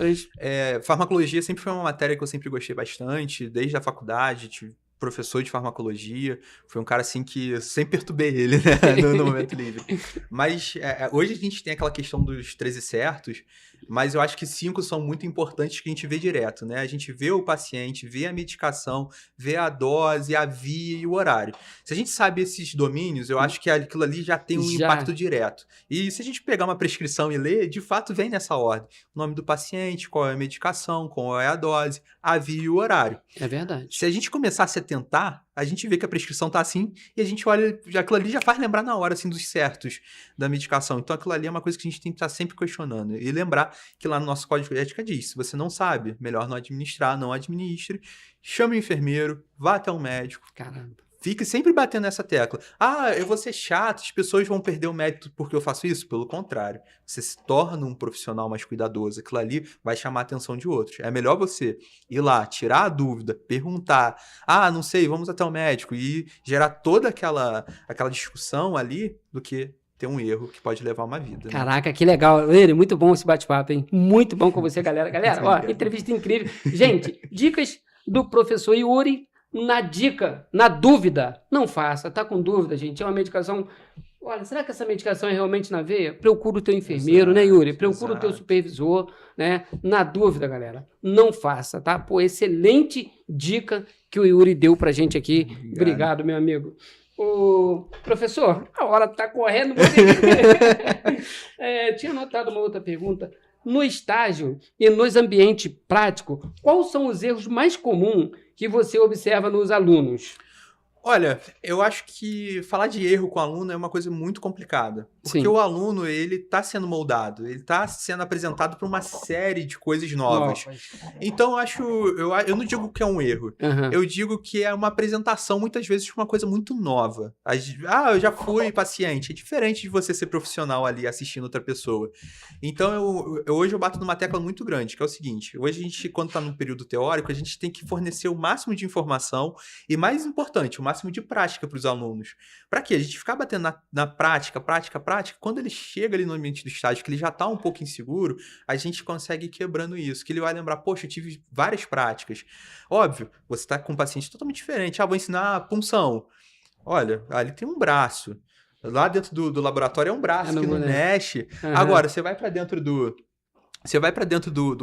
Farmacologia sempre foi uma matéria que eu sempre gostei bastante, desde a faculdade, professor de farmacologia, foi um cara assim que eu sempre perturbei ele, né, no momento livre. Mas hoje a gente tem aquela questão dos 13 certos, mas eu acho que 5 são muito importantes que a gente vê direto, né? A gente vê o paciente, vê a medicação, vê a dose, a via e o horário. Se a gente sabe esses domínios, eu acho que aquilo ali já tem um impacto direto. E se a gente pegar uma prescrição e ler, de fato vem nessa ordem. O nome do paciente, qual é a medicação, qual é a dose, a via e o horário. É verdade. Se a gente começar a se atentar, a gente vê que a prescrição tá assim e a gente olha, aquilo ali já faz lembrar na hora, assim, dos certos da medicação. Então, aquilo ali é uma coisa que a gente tem que estar sempre questionando. E lembrar que lá no nosso código de ética diz, se você não sabe, melhor não administrar, não administre, chame o enfermeiro, vá até um médico. Caramba. Fique sempre batendo nessa tecla. Eu vou ser chato, as pessoas vão perder o mérito porque eu faço isso? Pelo contrário. Você se torna um profissional mais cuidadoso. Aquilo ali vai chamar a atenção de outros. É melhor você ir lá, tirar a dúvida, perguntar. Não sei, vamos até o médico. E gerar toda aquela discussão ali do que ter um erro que pode levar uma vida. Caraca, que legal. Ele, muito bom esse bate-papo, hein? Muito bom com você, galera. Galera, ó, entrevista incrível. Gente, dicas do professor Yuri. Na dúvida, não faça. Tá com dúvida, gente? É uma medicação... Olha, será que essa medicação é realmente na veia? Procura o teu enfermeiro, né, Yuri? Procura o teu supervisor, né? Na dúvida, galera, não faça, tá? Pô, excelente dica que o Yuri deu pra gente aqui. Obrigado, meu amigo. Professor, a hora tá correndo. Tinha anotado uma outra pergunta. No estágio e nos ambientes práticos, quais são os erros mais comuns que você observa nos alunos? Olha, eu acho que falar de erro com o aluno é uma coisa muito complicada. Porque Sim. o aluno, ele está sendo moldado, ele está sendo apresentado para uma série de coisas novas. Então, eu não digo que é um erro. Uhum. Eu digo que é uma apresentação, muitas vezes, de uma coisa muito nova. Eu já fui paciente. É diferente de você ser profissional ali assistindo outra pessoa. Então, hoje eu bato numa tecla muito grande, que é o seguinte. Hoje a gente, quando está num período teórico, a gente tem que fornecer o máximo de informação e, mais importante, o máximo de prática para os alunos. Para quê? A gente ficar batendo na prática, quando ele chega ali no ambiente do estágio, que ele já está um pouco inseguro, a gente consegue ir quebrando isso, que ele vai lembrar, poxa, eu tive várias práticas. Óbvio, você está com um paciente totalmente diferente. Vou ensinar punção. Olha, ali tem um braço. Lá dentro do laboratório é um braço que não mexe. Uhum. Agora, você vai para dentro do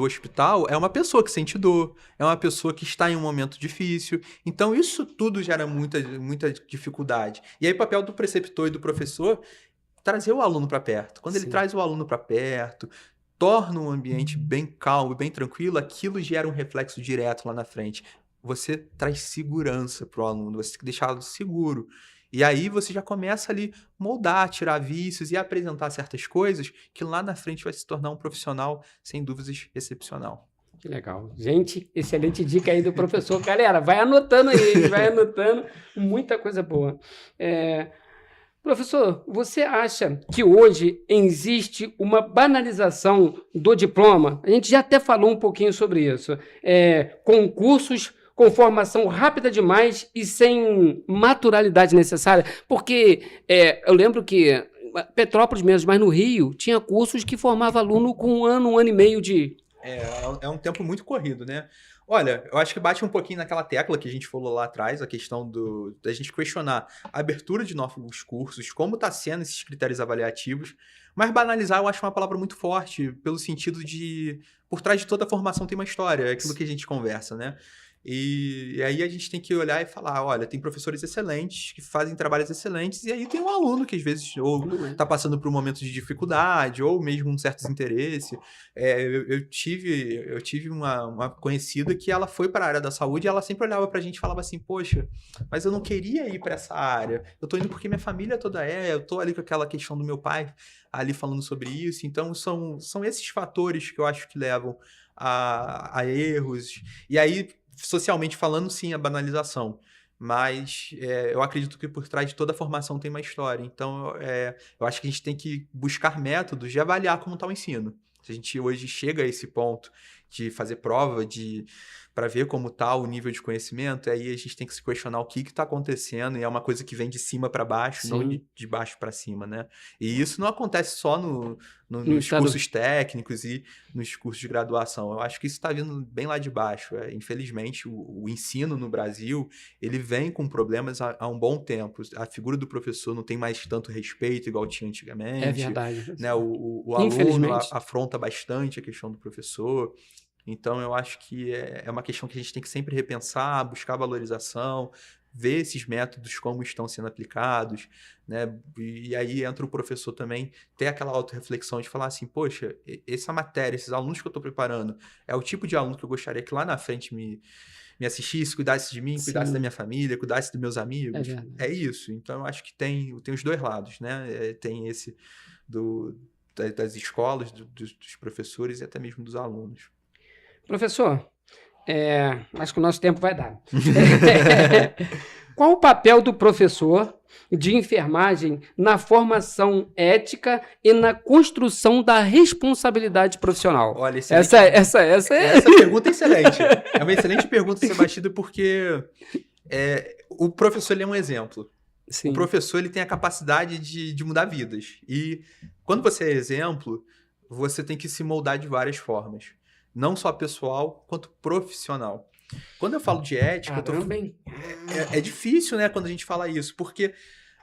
hospital, é uma pessoa que sente dor, é uma pessoa que está em um momento difícil. Então, isso tudo gera muita dificuldade. E aí, o papel do preceptor e do professor trazer o aluno para perto. Quando ele traz o aluno para perto, torna um ambiente bem calmo, bem tranquilo, aquilo gera um reflexo direto lá na frente. você traz segurança para o aluno, você tem que deixá-lo seguro. E aí você já começa ali moldar, tirar vícios e apresentar certas coisas que lá na frente vai se tornar um profissional, sem dúvidas, excepcional. Que legal. Gente, excelente dica aí do professor. Galera, vai anotando aí, vai anotando. Muita coisa boa. Professor, você acha que hoje existe uma banalização do diploma? A gente já até falou um pouquinho sobre isso. Concursos com formação rápida demais e sem maturalidade necessária. Porque eu lembro que Petrópolis mesmo, mas no Rio, tinha cursos que formavam aluno com um ano e meio de... É um tempo muito corrido, né? Olha, eu acho que bate um pouquinho naquela tecla que a gente falou lá atrás, a questão da gente questionar a abertura de novos cursos, como está sendo esses critérios avaliativos, mas banalizar eu acho uma palavra muito forte, pelo sentido de, por trás de toda a formação tem uma história, é aquilo que a gente conversa, né? E aí a gente tem que olhar e falar, olha, tem professores excelentes que fazem trabalhos excelentes e aí tem um aluno que às vezes ou está passando por um momento de dificuldade ou mesmo um certo desinteresse. Eu tive uma conhecida que ela foi para a área da saúde e ela sempre olhava para a gente e falava assim, poxa, mas eu não queria ir para essa área, eu tô indo porque minha família toda eu tô ali com aquela questão do meu pai ali falando sobre isso, então são esses fatores que eu acho que levam a erros, e aí socialmente falando, sim, a banalização. Mas eu acredito que por trás de toda a formação tem uma história. Então, eu acho que a gente tem que buscar métodos de avaliar como está o ensino. Se a gente hoje chega a esse ponto de fazer prova, para ver como está o nível de conhecimento, aí a gente tem que se questionar o que está acontecendo, e é uma coisa que vem de cima para baixo, sim, não de baixo para cima, né? E isso não acontece só nos cursos técnicos e nos cursos de graduação. Eu acho que isso está vindo bem lá de baixo. Infelizmente, o ensino no Brasil, ele vem com problemas há um bom tempo. A figura do professor não tem mais tanto respeito igual tinha antigamente. É verdade. Né? O aluno afronta bastante a questão do professor. Então, eu acho que é uma questão que a gente tem que sempre repensar, buscar valorização, ver esses métodos como estão sendo aplicados, né? E aí entra o professor também ter aquela autorreflexão de falar assim, poxa, essa matéria, esses alunos que eu estou preparando, é o tipo de aluno que eu gostaria que lá na frente me assistisse, cuidasse de mim, cuidasse da minha família, cuidasse dos meus amigos. É isso. Então, eu acho que tem os dois lados, né? Tem esse das escolas, dos professores e até mesmo dos alunos. Professor, acho que o nosso tempo vai dar. Qual o papel do professor de enfermagem na formação ética e na construção da responsabilidade profissional? Olha, essa pergunta é excelente. É uma excelente pergunta, Sebastião, porque o professor ele é um exemplo. Sim. O professor ele tem a capacidade de mudar vidas. E quando você é exemplo, você tem que se moldar de várias formas. Não só pessoal, quanto profissional. Quando eu falo de ética, é difícil, né, quando a gente fala isso, porque,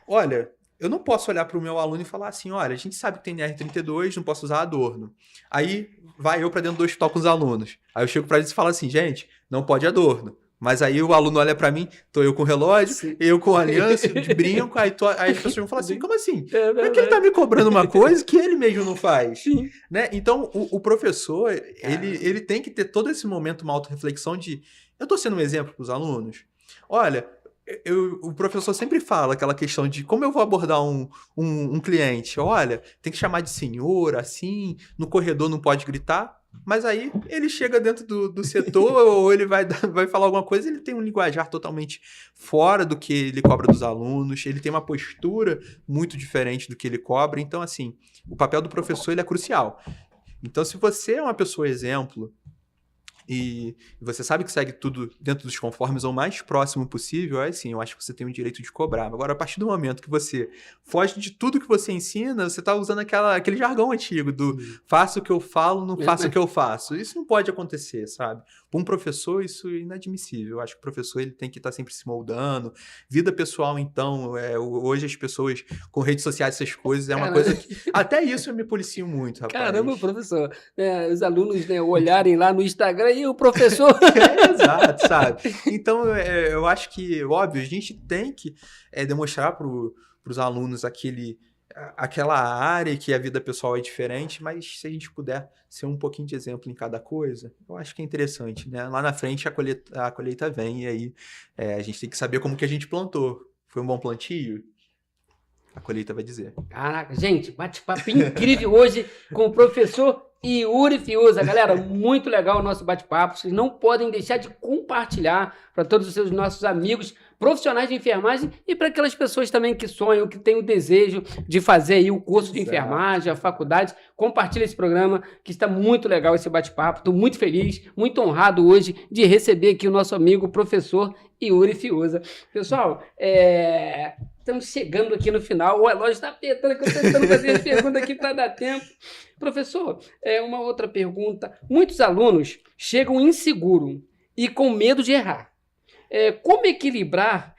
olha, eu não posso olhar para o meu aluno e falar assim, olha, a gente sabe que tem NR32, não posso usar Adorno. Aí vai eu para dentro do hospital com os alunos. Aí eu chego para eles e falo assim, gente, não pode Adorno. Mas aí o aluno olha pra mim, tô eu com relógio, sim, eu com aliança, de brinco, aí as pessoas vão falar assim, como assim? Por que ele tá me cobrando uma coisa que ele mesmo não faz? Né? Então, o professor, ele tem que ter todo esse momento, uma autorreflexão de, eu tô sendo um exemplo pros alunos? Olha, o professor sempre fala aquela questão de como eu vou abordar um cliente. Olha, tem que chamar de senhor, assim, no corredor não pode gritar. Mas aí ele chega dentro do setor ou ele vai falar alguma coisa, ele tem um linguajar totalmente fora do que ele cobra dos alunos, ele tem uma postura muito diferente do que ele cobra. Então, assim, o papel do professor ele é crucial. Então, se você é uma pessoa exemplo e você sabe que segue tudo dentro dos conformes ou o mais próximo possível, aí sim, eu acho que você tem o direito de cobrar. Agora, a partir do momento que você foge de tudo que você ensina, você está usando aquele jargão antigo do faço o que eu falo, não faço o que eu faço. Isso não pode acontecer, sabe? Para um professor, isso é inadmissível. Eu acho que o professor ele tem que estar sempre se moldando. Vida pessoal, então, hoje as pessoas com redes sociais, essas coisas, é uma coisa que... Até isso eu me policio muito, rapaz. Caramba, professor. Os alunos olharem lá no Instagram e o professor... Exato, sabe? Então, eu acho que, óbvio, a gente tem que demonstrar para os alunos aquela área que a vida pessoal é diferente, mas se a gente puder ser um pouquinho de exemplo em cada coisa, eu acho que é interessante, né? Lá na frente a colheita vem e aí a gente tem que saber como que a gente plantou. Foi um bom plantio? A colheita vai dizer. Caraca, gente, bate-papo incrível hoje com o professor Yuri Fiuza. Galera, muito legal o nosso bate-papo. Vocês não podem deixar de compartilhar para todos os seus nossos amigos profissionais de enfermagem e para aquelas pessoas também que sonham, que têm o desejo de fazer aí o curso de enfermagem, a faculdade. Compartilha esse programa, que está muito legal esse bate-papo. Estou muito feliz, muito honrado hoje de receber aqui o nosso amigo, professor Yuri Fiuza. Pessoal, estamos chegando aqui no final. O relógio está apertando, que eu estou tentando fazer as perguntas aqui para dar tempo. Professor, uma outra pergunta. Muitos alunos chegam inseguros e com medo de errar. Como equilibrar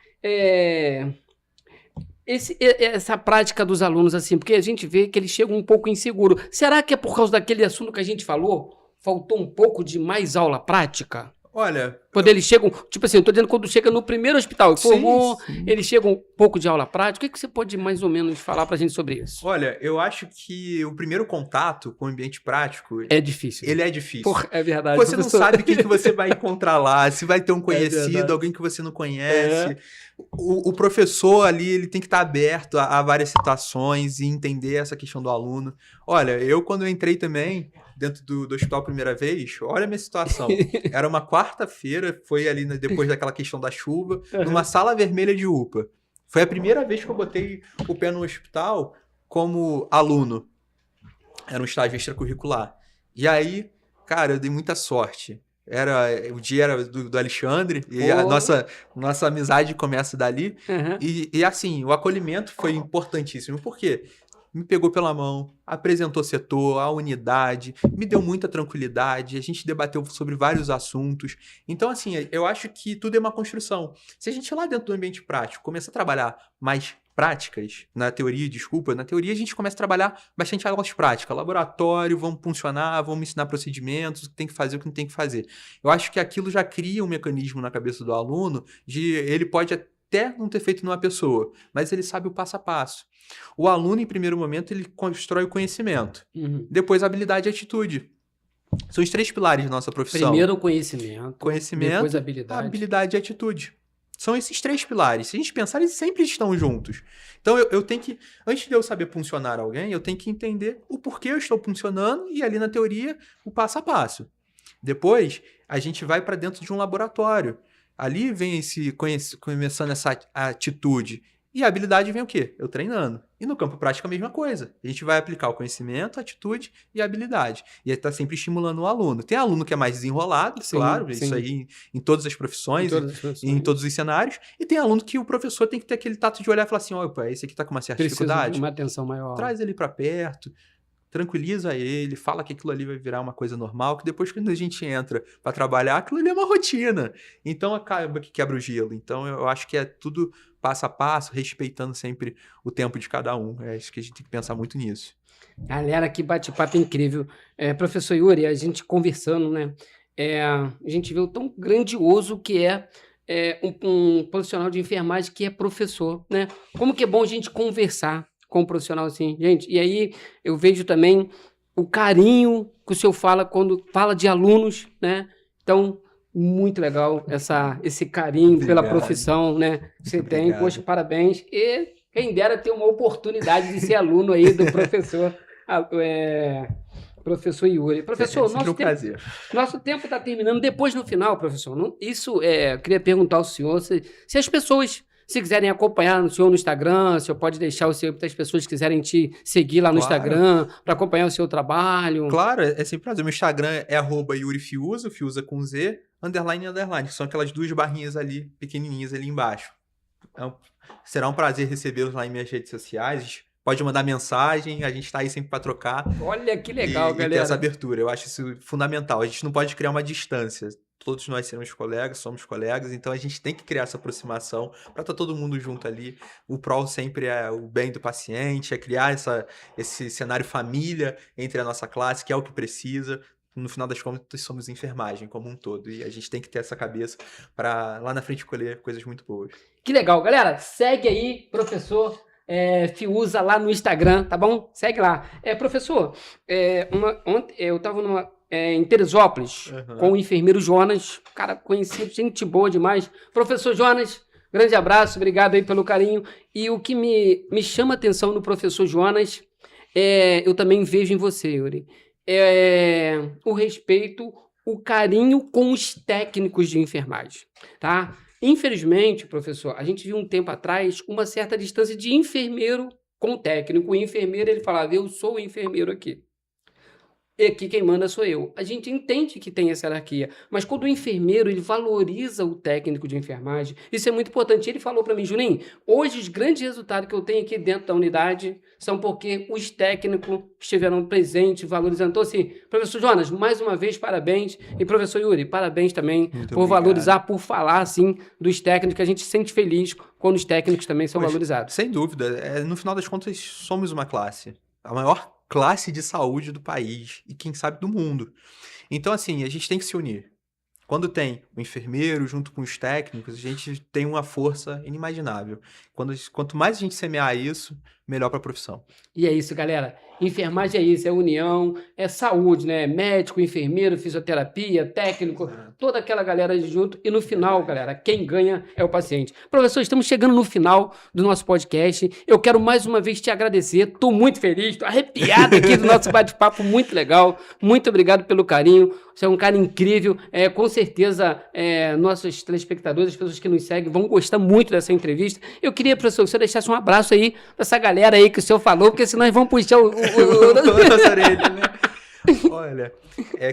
essa prática dos alunos assim? Porque a gente vê que eles chegam um pouco inseguros. Será que é por causa daquele assunto que a gente falou? Faltou um pouco de mais aula prática? Olha... Quando eles chegam, tipo assim, eu tô dizendo quando chega no primeiro hospital, formou, eles chegam um pouco de aula prática. O que você pode mais ou menos falar pra gente sobre isso? Olha, eu acho que o primeiro contato com o ambiente prático... É difícil. Ele é difícil. Porra, é verdade. Você não sabe quem que você vai encontrar lá, se vai ter um conhecido, alguém que você não conhece. O professor ali, ele tem que estar aberto a várias situações e entender essa questão do aluno. Olha, eu quando eu entrei também... dentro do hospital a primeira vez, olha a minha situação. Era uma quarta-feira, foi ali depois daquela questão da chuva, numa sala vermelha de UPA. Foi a primeira vez que eu botei o pé no hospital como aluno. Era um estágio extracurricular. E aí, cara, eu dei muita sorte. O dia era do Alexandre, e a nossa amizade começa dali. E assim, o acolhimento foi importantíssimo. Por quê? Me pegou pela mão, apresentou o setor, a unidade, me deu muita tranquilidade, a gente debateu sobre vários assuntos. Então, assim, eu acho que tudo é uma construção. Se a gente lá dentro do ambiente prático começar a trabalhar mais práticas, na teoria a gente começa a trabalhar bastante aulas práticas, laboratório, vamos funcionar, vamos ensinar procedimentos, o que tem que fazer, o que não tem que fazer. Eu acho que aquilo já cria um mecanismo na cabeça do aluno de ele pode até não ter feito numa pessoa, mas ele sabe o passo a passo. O aluno, em primeiro momento, ele constrói o conhecimento. Depois, a habilidade e a atitude. São os 3 pilares da nossa profissão. Primeiro o conhecimento, depois a habilidade e a atitude. São esses 3 pilares. Se a gente pensar, eles sempre estão juntos. Então, eu tenho que, antes de eu saber funcionar alguém, eu tenho que entender o porquê eu estou funcionando e ali na teoria, o passo a passo. Depois, a gente vai para dentro de um laboratório. Ali vem começando essa atitude. E a habilidade vem o quê? Eu treinando. E no campo prático a mesma coisa. A gente vai aplicar o conhecimento, a atitude e a habilidade. E aí tá sempre estimulando o aluno. Tem aluno que é mais desenrolado, claro, isso aí em todas as profissões, em todos os cenários. E tem aluno que o professor tem que ter aquele tato de olhar e falar assim, opa, esse aqui tá com uma certa dificuldade. Uma atenção maior. Traz ele para perto, tranquiliza ele, fala que aquilo ali vai virar uma coisa normal, que depois quando a gente entra para trabalhar, aquilo ali é uma rotina. Então acaba que quebra o gelo. Então eu acho que é tudo passo a passo, respeitando sempre o tempo de cada um. Acho que a gente tem que pensar muito nisso. Galera, que bate-papo incrível. Professor Yuri, a gente conversando, né? A gente vê o tão grandioso que é um profissional de enfermagem que é professor, né? Como que é bom a gente conversar com um profissional assim, gente. E aí eu vejo também o carinho que o senhor fala quando fala de alunos, né? Então, muito legal esse carinho pela profissão, né? Que você tem. Poxa, parabéns. E quem dera ter uma oportunidade de ser aluno aí do professor Yuri. Professor, nosso tempo está terminando. Depois, no final, professor, eu queria perguntar ao senhor se as pessoas, se quiserem acompanhar o senhor no Instagram, o senhor pode deixar o seu, para as pessoas que quiserem te seguir lá no Instagram, para acompanhar o seu trabalho. Claro, é sempre prazer. O meu Instagram é @YuriFiuza, Fiuza com Z, __, que são aquelas 2 barrinhas ali, pequenininhas ali embaixo. Então, será um prazer recebê-los lá em minhas redes sociais. Pode mandar mensagem, a gente está aí sempre para trocar. Olha que legal, galera. E ter essa abertura, eu acho isso fundamental. A gente não pode criar uma distância. Todos nós somos colegas, então a gente tem que criar essa aproximação para estar todo mundo junto ali. O prol sempre é o bem do paciente, é criar esse cenário família entre a nossa classe, que é o que precisa. No final das contas, somos enfermagem como um todo, e a gente tem que ter essa cabeça para lá na frente colher coisas muito boas. Que legal, galera. Segue aí, professor Fiuza lá no Instagram, tá bom? Segue lá. Professor, ontem eu tava em Teresópolis com o enfermeiro Jonas, cara conhecido, gente boa demais. Professor Jonas, grande abraço, obrigado aí pelo carinho. E o que me chama a atenção no professor Jonas, eu também vejo em você, Yuri, o respeito, o carinho com os técnicos de enfermagem, tá? Infelizmente, professor, a gente viu um tempo atrás uma certa distância de enfermeiro com técnico. O enfermeiro, ele falava, eu sou o enfermeiro aqui. E aqui quem manda sou eu. A gente entende que tem essa hierarquia, mas quando o enfermeiro ele valoriza o técnico de enfermagem, isso é muito importante. Ele falou para mim, Julinho, hoje os grandes resultados que eu tenho aqui dentro da unidade são porque os técnicos estiveram presentes, valorizando. Então, assim, professor Jonas, mais uma vez, parabéns. E professor Yuri, parabéns também por valorizar, por falar, assim, dos técnicos, que a gente se sente feliz quando os técnicos também são valorizados. Sem dúvida. No final das contas, somos uma classe. A maior classe de saúde do país e, quem sabe, do mundo. Então, assim, a gente tem que se unir. Quando tem o enfermeiro junto com os técnicos, a gente tem uma força inimaginável. Quanto mais a gente semear isso, melhor para a profissão. E é isso, galera. Enfermagem é isso, é união, é saúde, né? Médico, enfermeiro, fisioterapia, técnico, toda aquela galera junto. E no final, galera, quem ganha é o paciente. Professor, estamos chegando no final do nosso podcast. Eu quero mais uma vez te agradecer. Estou muito feliz, estou arrepiado aqui do nosso bate-papo, muito legal. Muito obrigado pelo carinho. Você é um cara incrível. Com certeza, nossos telespectadores, as pessoas que nos seguem, vão gostar muito dessa entrevista. Eu queria, professor, que você deixasse um abraço aí para essa galera aí que o senhor falou, porque senão nós vamos puxar nossa orelha, né? Olha,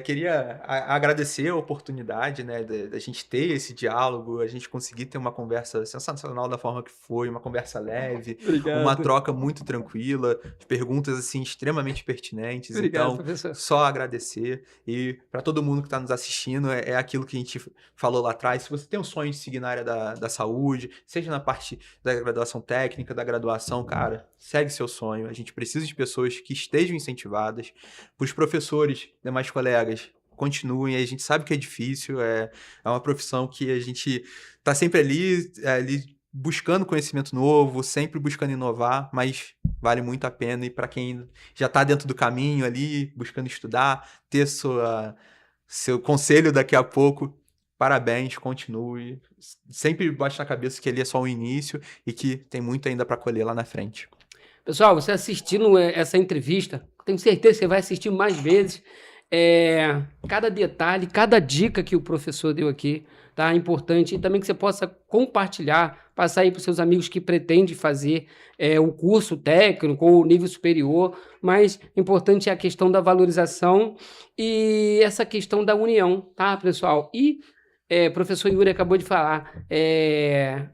queria agradecer a oportunidade, né, da gente ter esse diálogo, a gente conseguir ter uma conversa sensacional da forma que foi, uma conversa leve, uma troca muito tranquila, perguntas assim extremamente pertinentes. Obrigado, então, professor. Só agradecer. E para todo mundo que está nos assistindo, é aquilo que a gente falou lá atrás. Se você tem um sonho de seguir na área da saúde, seja na parte da graduação técnica, da graduação, cara, segue seu sonho. A gente precisa de pessoas que estejam incentivadas. Para os professores, demais colegas, continuem. A gente sabe que é difícil, é uma profissão que a gente está sempre ali buscando conhecimento novo, sempre buscando inovar, mas vale muito a pena. E para quem já está dentro do caminho ali, buscando estudar, ter seu conselho daqui a pouco, parabéns, continue. Sempre bote na cabeça que ele é só o início e que tem muito ainda para colher lá na frente. Pessoal, você assistindo essa entrevista, tenho certeza que você vai assistir mais vezes. Cada detalhe, cada dica que o professor deu aqui, tá? É importante. E também que você possa compartilhar, passar aí para os seus amigos que pretendem fazer o curso técnico ou o nível superior. Mas importante é a questão da valorização e essa questão da união, tá, pessoal? E professor Yuri acabou de falar,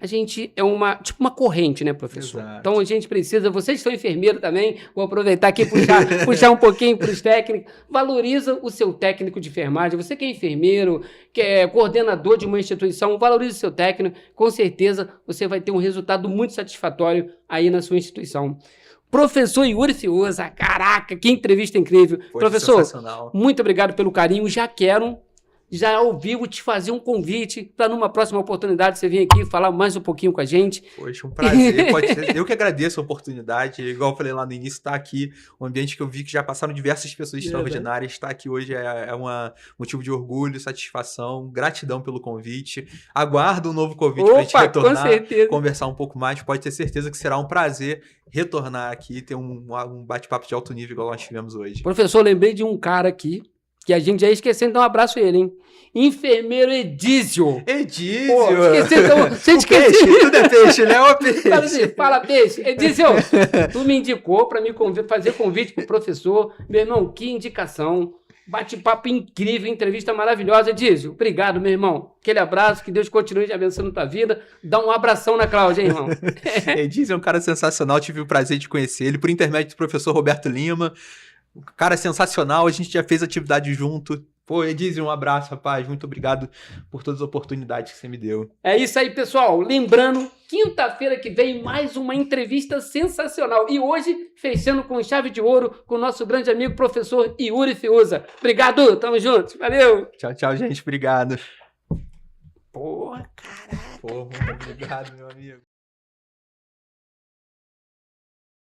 a gente é uma corrente, né, professor? Exato. Então a gente precisa, vocês são enfermeiros também, vou aproveitar aqui e puxar um pouquinho para os técnicos, valoriza o seu técnico de enfermagem, você que é enfermeiro, que é coordenador de uma instituição, valorize o seu técnico, com certeza você vai ter um resultado muito satisfatório aí na sua instituição. Professor Yuri Fiuza, caraca, que entrevista incrível. Foi professor, sensacional. Muito obrigado pelo carinho, já ao vivo te fazer um convite para numa próxima oportunidade você vir aqui falar mais um pouquinho com a gente. Poxa, um prazer. Pode ser. Eu que agradeço a oportunidade. Igual eu falei lá no início, estar aqui, um ambiente que eu vi que já passaram diversas pessoas extraordinárias. Estar aqui hoje é um motivo de orgulho, satisfação, gratidão pelo convite. Aguardo um novo convite para a gente retornar, com certeza. Conversar um pouco mais. Pode ter certeza que será um prazer retornar aqui e ter um bate-papo de alto nível igual nós tivemos hoje. Professor, lembrei de um cara aqui que a gente já esqueceu, então um abraço a ele, hein? Enfermeiro Edísio. Edísio! Pô, esqueci, então, você esqueceu. Peixe, tudo é peixe, né? O peixe. Fala, peixe. Edísio, tu me indicou para me fazer convite pro professor. Meu irmão, que indicação. Bate-papo incrível, entrevista maravilhosa. Edísio, obrigado, meu irmão. Aquele abraço, que Deus continue te abençoando tua vida. Dá um abração na Cláudia, hein, irmão? Edísio é um cara sensacional, tive o prazer de conhecer ele por intermédio do professor Roberto Lima. O cara é sensacional, a gente já fez atividade junto. Pô, Edísio, um abraço, rapaz. Muito obrigado por todas as oportunidades que você me deu. É isso aí, pessoal. Lembrando, quinta-feira que vem, mais uma entrevista sensacional. E hoje, fechando com chave de ouro, com o nosso grande amigo, professor Yuri Fiuza. Obrigado, tamo junto. Valeu. Tchau, tchau, gente. Obrigado. Porra, caralho. Pô, muito obrigado, meu amigo.